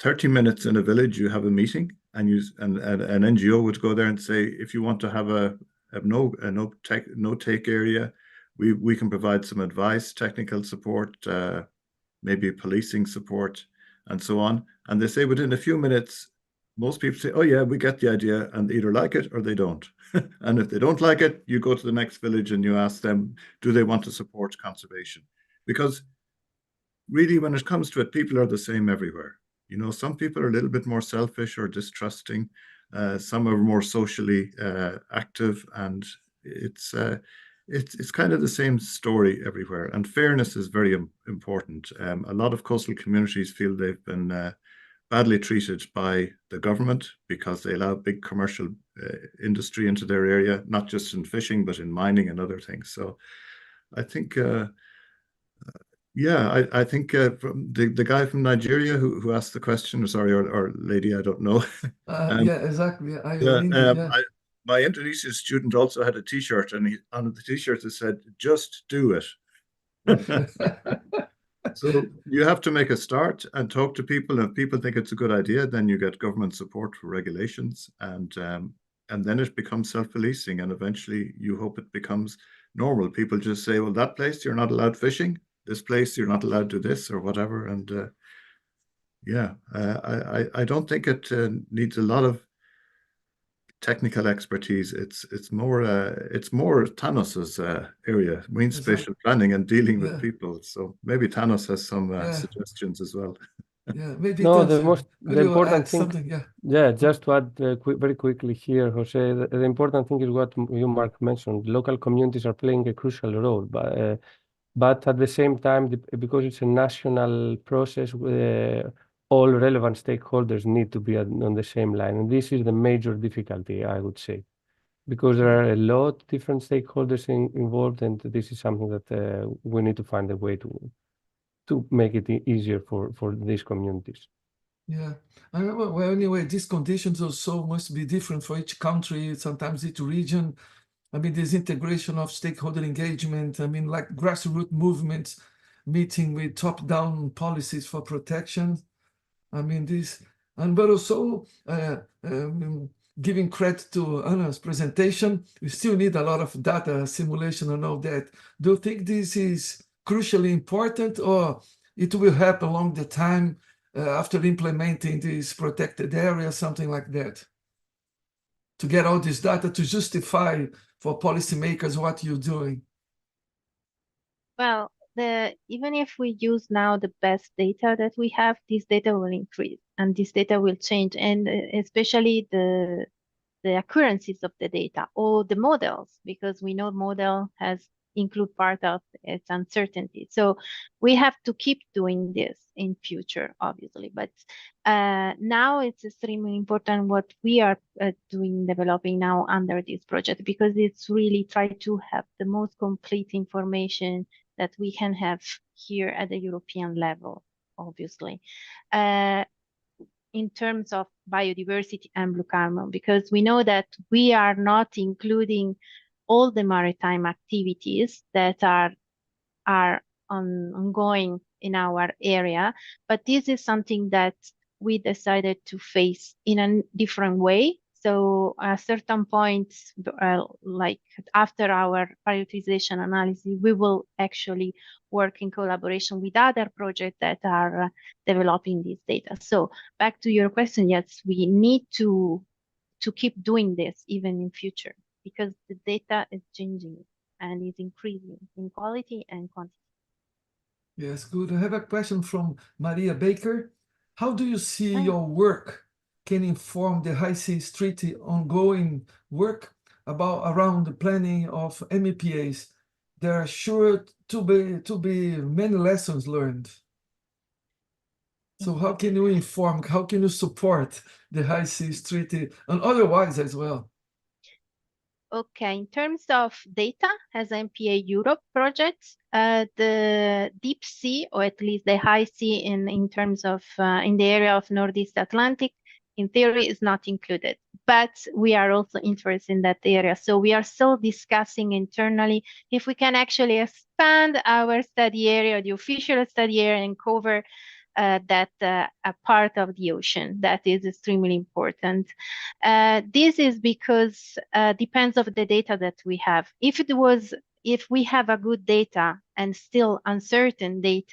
30 minutes in a village, you have a meeting, and an NGO would go there and say, if you want to have a no-take area, we can provide some advice, technical support, maybe policing support, and so on. And they say within a few minutes, most people say, oh yeah, we get the idea, and they either like it or they don't. And if they don't like it, you go to the next village and you ask them, do they want to support conservation? Because really, when it comes to it, people are the same everywhere. You know, some people are a little bit more selfish or distrusting. Some are more socially active, and it's kind of the same story everywhere. And fairness is very important. A lot of coastal communities feel they've been badly treated by the government because they allow big commercial industry into their area, not just in fishing, but in mining and other things. So I think Yeah, I think from the guy from Nigeria who asked the question, or lady, I don't know. Yeah, exactly. Yeah, Yeah. my Indonesian student also had a T-shirt, and on the T-shirt it said, "Just do it." So you have to make a start and talk to people. If people think it's a good idea, then you get government support for regulations, and then it becomes self-policing, and eventually you hope it becomes normal. People just say, "Well, that place you're not allowed fishing. This place you're not allowed to this or whatever." And yeah, I don't think it needs a lot of technical expertise. It's more Thanos's area, Marine Spatial Planning and dealing with Yeah. people. So maybe Thanos has some Yeah. suggestions as well. Yeah, maybe No, Thanos, the could you important add thing, something? Yeah. yeah, just to add very quickly here, Jose, the important thing is what you, Mark, mentioned. Local communities are playing a crucial role, but at the same time, because it's a national process, all relevant stakeholders need to be on the same line. And this is the major difficulty, I would say, because there are a lot of different stakeholders involved, and this is something that we need to find a way to make it easier for these communities. Yeah. Well, anyway, these conditions also must be different for each country, sometimes each region. I mean, this integration of stakeholder engagement, I mean, like grassroots movements meeting with top-down policies for protection. I mean, but also giving credit to Anna's presentation, we still need a lot of data simulation and all that. Do you think this is crucially important, or it will happen along the time after implementing this protected area, something like that, to get all this data to justify for policymakers what you're doing? Well, even if we use now the best data that we have, this data will increase and this data will change, and especially the occurrences of the data or the models, because we know model has include part of its uncertainty. So we have to keep doing this in future, obviously. But now it's extremely important what we are developing now under this project, because it's really try to have the most complete information that we can have here at the European level, obviously. In terms of biodiversity and blue carbon, because we know that we are not including all the maritime activities that are ongoing in our area, but this is something that we decided to face in a different way. So at certain points, like after our prioritization analysis, we will actually work in collaboration with other projects that are developing this data. So back to your question, yes, we need to keep doing this even in future, because the data is changing and is increasing in quality and quantity. Yes, good. I have a question from Maria Baker. How do you see Hi. your work can inform the High Seas Treaty ongoing work around the planning of MPAs? There are sure to be many lessons learned. So how can you inform, how can you support the High Seas Treaty and otherwise as well? Okay, in terms of data as MPA Europe projects, the deep sea, or at least the high sea in terms of in the area of Northeast Atlantic, in theory is not included, but we are also interested in that area. So we are still discussing internally if we can actually expand our study area, the official study area, and cover that a part of the ocean. That is extremely important. This is because depends of the data that we have. If we have a good data and still uncertainty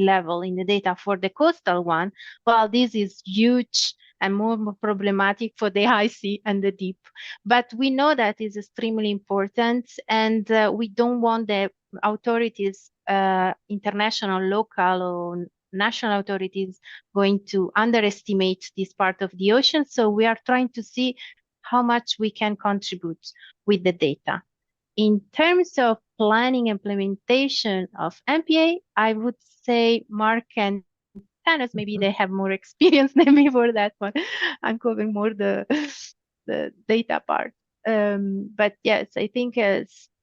level in the data for the coastal one, well, this is huge and more problematic for the high sea and the deep. But we know that is extremely important, and we don't want the authorities, international, local, or national authorities going to underestimate this part of the ocean. So we are trying to see how much we can contribute with the data. In terms of planning implementation of MPA, I would say Mark and Thanos, maybe they have more experience than me for that one. I'm covering more the data part. But yes, I think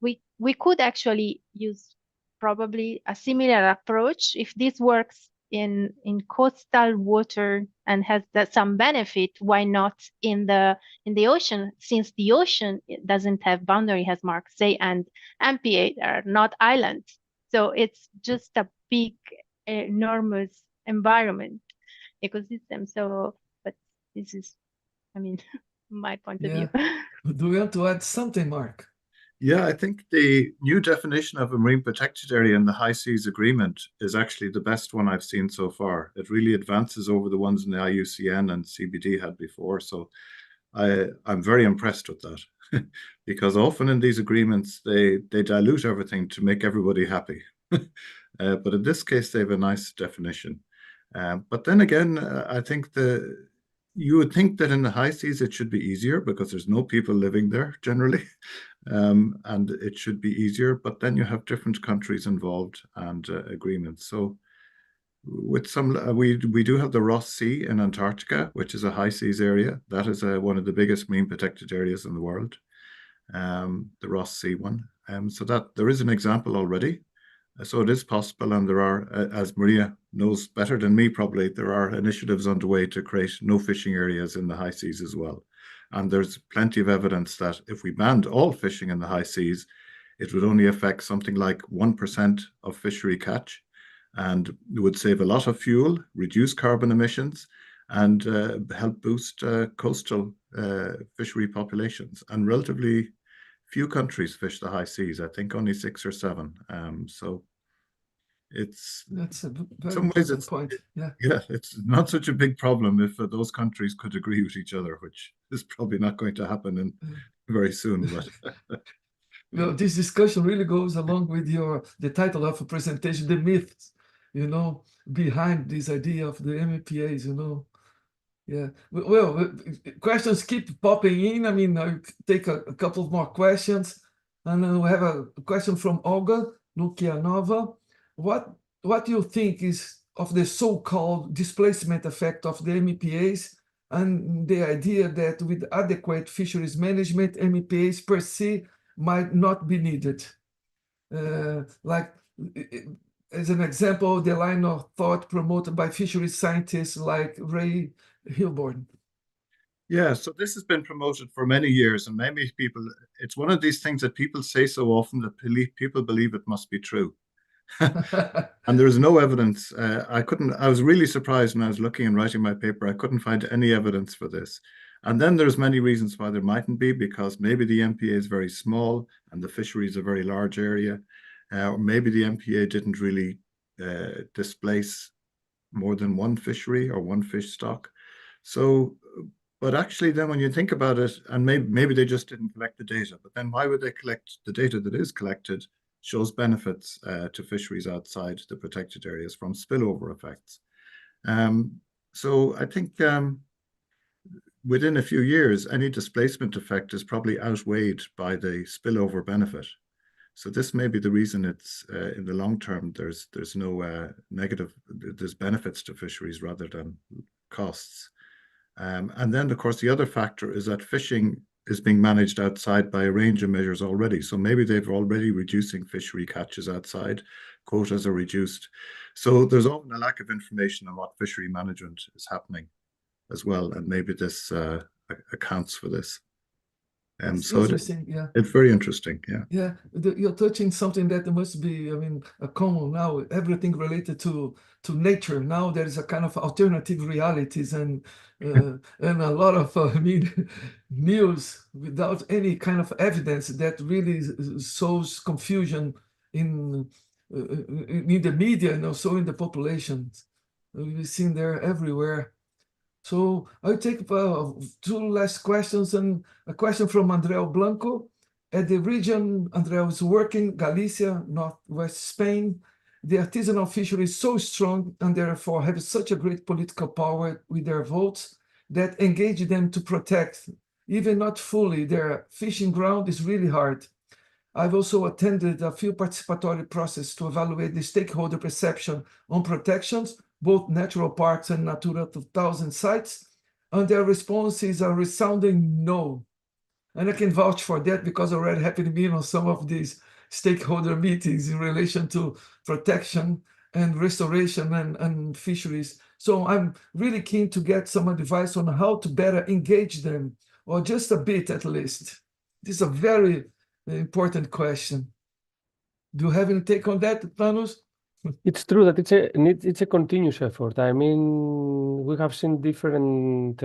we could actually use probably a similar approach. If this works in coastal water and has some benefit, why not in the ocean? Since the ocean doesn't have boundary, as Mark say, and MPA are not islands, so it's just a big, enormous environment ecosystem. So, but this is, I mean, my point of view. Do you want to add something, Mark? Yeah, I think the new definition of a marine protected area in the High Seas Agreement is actually the best one I've seen so far. It really advances over the ones in the IUCN and CBD had before. So I'm very impressed with that because often in these agreements, they dilute everything to make everybody happy. But in this case, they have a nice definition. But then again, I think you would think that in the high seas, it should be easier because there's no people living there generally. And it should be easier, but then you have different countries involved and agreements. So with some, we do have the Ross Sea in Antarctica, which is a high seas area. That is one of the biggest marine protected areas in the world, the Ross Sea one. So that there is an example already. So it is possible, and there are, as Maria knows better than me probably, there are initiatives underway to create no fishing areas in the high seas as well. And there's plenty of evidence that if we banned all fishing in the high seas, it would only affect something like 1% of fishery catch, and it would save a lot of fuel, reduce carbon emissions, and help boost coastal fishery populations. And relatively few countries fish the high seas. I think only 6 or 7. So That's a very some ways important point. Yeah, it's not such a big problem if those countries could agree with each other, which is probably not going to happen in very soon. But well, this discussion really goes along with the title of a presentation, the myths, behind this idea of the MPAs. Yeah, well, questions keep popping in. I mean, I'll take a couple of more questions. And we have a question from Olga Lukianova. What do you think is of the so-called displacement effect of the MPAs and the idea that with adequate fisheries management, MPAs per se might not be needed? Like, as an example, the line of thought promoted by fisheries scientists like Ray Hilborn. Yeah, so this has been promoted for many years, and many people, it's one of these things that people say so often that people believe it must be true. And there is no evidence. I was really surprised when I was looking and writing my paper. I couldn't find any evidence for this. And then there's many reasons why there mightn't be, because maybe the MPA is very small and the fishery is a very large area. Or maybe the MPA didn't really displace more than one fishery or one fish stock. So, but actually then when you think about it, and maybe they just didn't collect the data, but then why would they collect the data that is collected? Shows benefits to fisheries outside the protected areas from spillover effects. So I think within a few years, any displacement effect is probably outweighed by the spillover benefit. So this may be the reason it's in the long term, there's no negative, there's benefits to fisheries rather than costs. And then, of course, the other factor is that fishing is being managed outside by a range of measures already. So maybe they've already reducing fishery catches outside, quotas are reduced. So there's often a lack of information on what fishery management is happening as well. And maybe this accounts for this. So it's very interesting. Yeah, you're touching something that must be, I mean, a common now, everything related to nature. Now there is a kind of alternative realities and a lot of, news without any kind of evidence that really sows confusion in the media and also in the population. We've seen there everywhere. So I'll take 2 last questions, and a question from Andreu Blanco. At the region Andreu is working, Galicia, Northwest Spain, the artisanal fishery is so strong and therefore have such a great political power with their votes that engage them to protect, even not fully, their fishing ground is really hard. I've also attended a few participatory processes to evaluate the stakeholder perception on protections, both natural parks and Natura 2000 sites, and their response is a resounding no. And I can vouch for that because it already happened to me on some of these stakeholder meetings in relation to protection and restoration and fisheries. So I'm really keen to get some advice on how to better engage them, or just a bit at least. This is a very important question. Do you have any take on that, Thanos? It's true that it's a continuous effort. I mean, we have seen different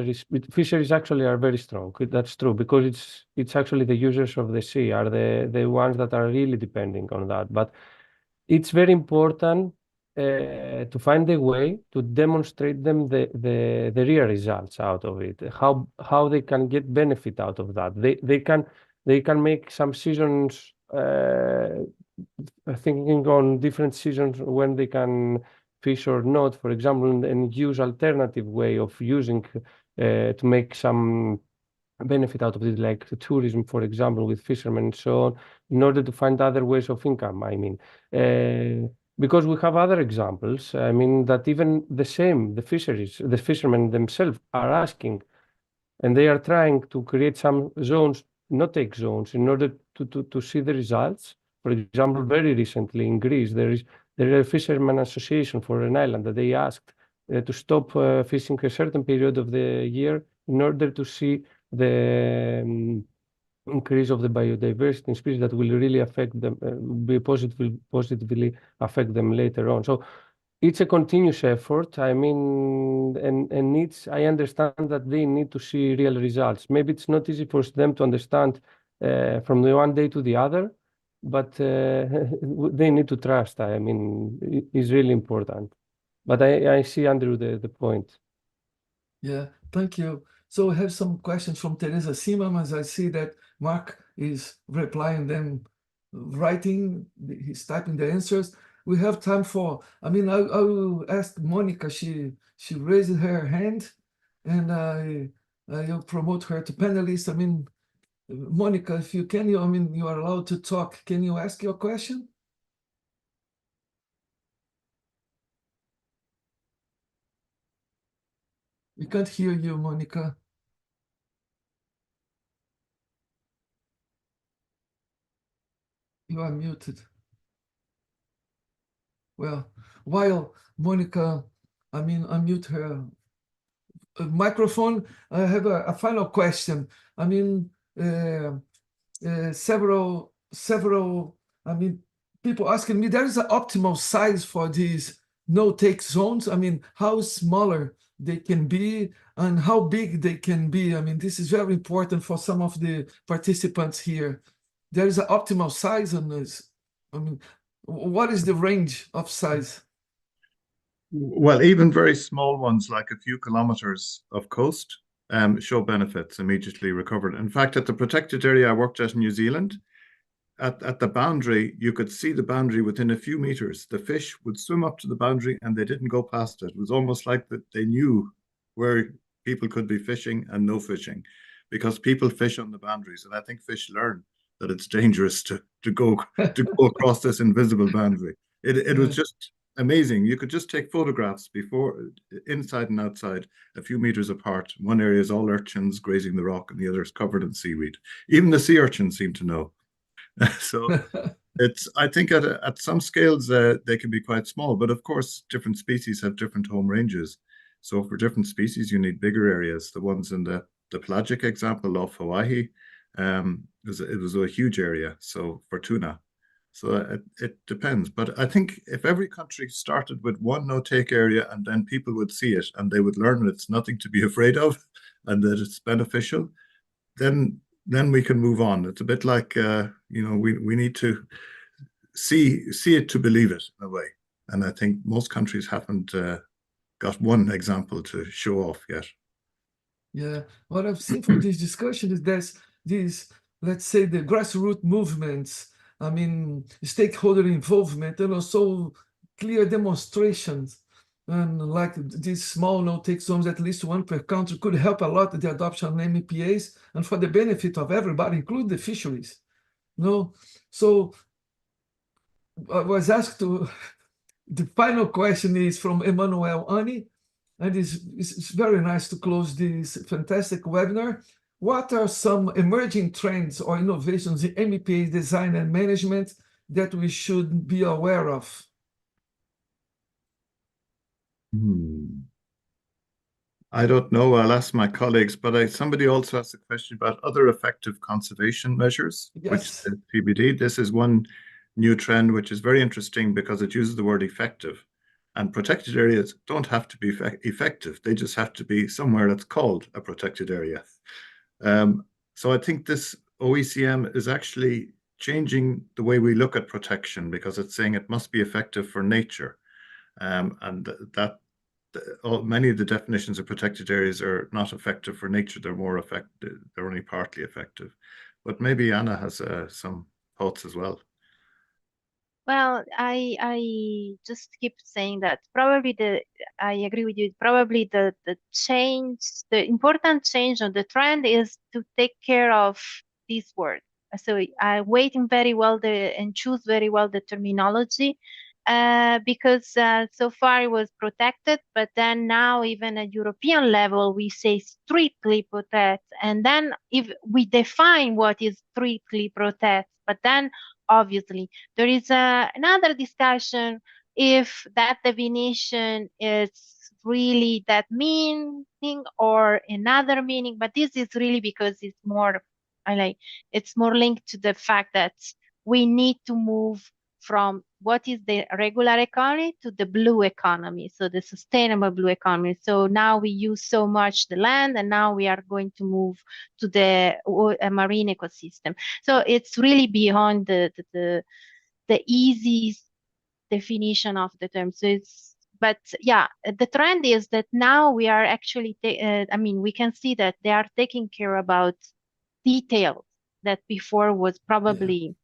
fisheries actually are very strong. That's true, because it's actually the users of the sea are the ones that are really depending on that. But it's very important to find a way to demonstrate them the real results out of it, how they can get benefit out of that. They can make some seasons, thinking on different seasons when they can fish or not, for example, and use alternative way of using to make some benefit out of it, like tourism, for example, with fishermen and so on, in order to find other ways of income. I mean, because we have other examples. I mean, that even the fishermen themselves are asking, and they are trying to create some zones, not take zones, in order to see the results. For example, very recently in Greece, there is a fisherman association for an island that they asked to stop fishing a certain period of the year in order to see the increase of the biodiversity in species that will really affect them, positively affect them later on. So it's a continuous effort. I mean, and I understand that they need to see real results. Maybe it's not easy for them to understand from the one day to the other, but they need to trust. I mean, it's really important. But I see, Andrew, the point. Yeah, thank you. So we have some questions from Teresa Simons. I see that Mark is replying them, he's typing the answers. We have time for, I will ask Monica, she raised her hand, and I'll promote her to panelist. Monica, if you can, you are allowed to talk. Can you ask your question? We can't hear you, Monica. You are muted. Well, while Monica, unmute her microphone, I have a final question. Several, people asking me, there is an optimal size for these no-take zones. How smaller they can be and how big they can be. This is very important for some of the participants here. There is an optimal size on this. What is the range of size? Well, even very small ones, like a few kilometers of coast, show benefits immediately recovered. In fact, at the protected area I worked at in New Zealand, at the boundary, you could see the boundary within a few meters. The fish would swim up to the boundary and they didn't go past it. It was almost like that they knew where people could be fishing and no fishing, because people fish on the boundaries. And I think fish learn that it's dangerous to go across this invisible boundary. It was just amazing. You could just take photographs before, inside and outside, a few meters apart. One area is all urchins grazing the rock and the other is covered in seaweed. Even the sea urchins seem to know. So I think at some scales they can be quite small, but of course different species have different home ranges. So for different species you need bigger areas. The ones in the pelagic example of Hawaii, it was a huge area. So for tuna, so it depends. But I think if every country started with one no-take area and then people would see it and they would learn that it's nothing to be afraid of and that it's beneficial, then we can move on. It's a bit like, we need to see it to believe it in a way. And I think most countries haven't got one example to show off yet. Yeah, what I've seen from this discussion is there's these, let's say, the grassroots movements, stakeholder involvement, and also clear demonstrations. And like these small no-take zones, at least one per country, could help a lot the adoption of MPAs and for the benefit of everybody, including the fisheries. So I was asked to, the final question is from Emmanuel Ani, and it's very nice to close this fantastic webinar. What are some emerging trends or innovations in MPA design and management that we should be aware of? I don't know. I'll ask my colleagues, but somebody also asked a question about other effective conservation measures, which Yes. is TBD. This is one new trend, which is very interesting because it uses the word effective. And protected areas don't have to be effective. They just have to be somewhere that's called a protected area. So I think this OECM is actually changing the way we look at protection because it's saying it must be effective for nature. And that many of the definitions of protected areas are not effective for nature. They're more effective. They're only partly effective. But maybe Anna has some thoughts as well. Well, I just keep saying that probably I agree with you. Probably the change, the important change on the trend is to take care of this word. So I weighting very well and choose very well the terminology, because so far it was protected, but then now even at European level we say strictly protect, and then if we define what is strictly protect, but then obviously there is another discussion if that definition is really that meaning or another meaning, but this is really because it's more it's more linked to the fact that we need to move from what is the regular economy to the blue economy, so the sustainable blue economy. So now we use so much the land, and now we are going to move to the marine ecosystem. So it's really beyond the easy definition of the term. So but yeah, the trend is that now we are actually, we can see that they are taking care about details that before was probably,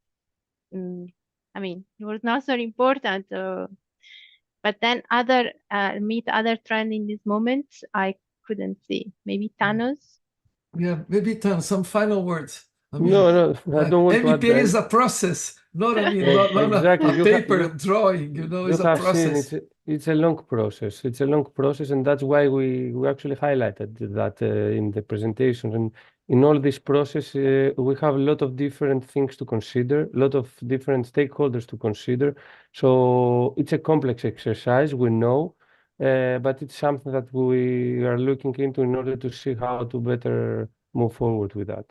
it was not so important. But then other trend in this moment, I couldn't see. Maybe Thanos? Yeah, maybe Thanos, some final words. No, I don't want to add MPA is a process, not exactly. a paper drawing, it's a have seen process. it's a long process. It's a long process, and that's why we actually highlighted that in the presentation. And in all this process, we have a lot of different things to consider, a lot of different stakeholders to consider. So it's a complex exercise, we know, but it's something that we are looking into in order to see how to better move forward with that.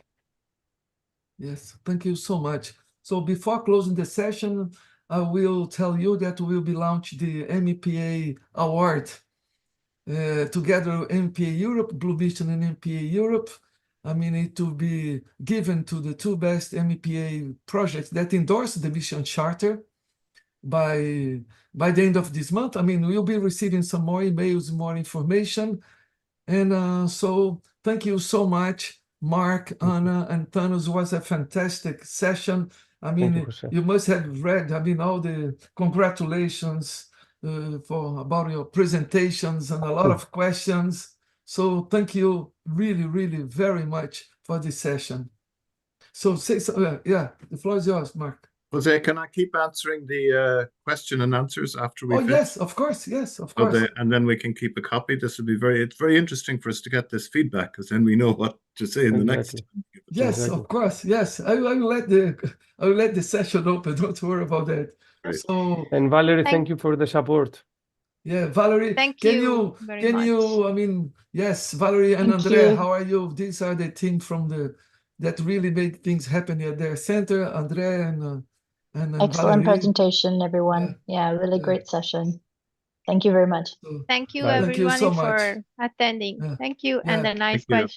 Yes, thank you so much. So before closing the session, I will tell you that we will be launching the MPA Award together with MPA Europe, Blue Mission and MPA Europe. It will be given to the two best MPA projects that endorse the mission charter by the end of this month. We'll be receiving some more emails, more information. And so thank you so much, Mark, Anna, and Thanos. Was a fantastic session. You must have read, all the congratulations about your presentations and a lot of questions. So thank you really, really very much for this session. So the floor is yours, Mark. Jose, can I keep answering the question and answers after we finish? Yes, of course. And then we can keep a copy. It's very interesting for us to get this feedback, because then we know what to say in the next time. Yes, of course. Yes, I will let the session open. Don't worry about that. Great. So, and Valerie, thank you for the support. Yeah, Valerie, thank can you very much. Yes, Valerie and Thank Andrea, you. how are you? These are the team that really make things happen at their center. Andrea and Excellent Valerie. presentation, everyone. Yeah, really great session. Thank you very much. Thank you, Bye. everyone, Thank you so much. for attending. Thank you, and a nice Thank you. question.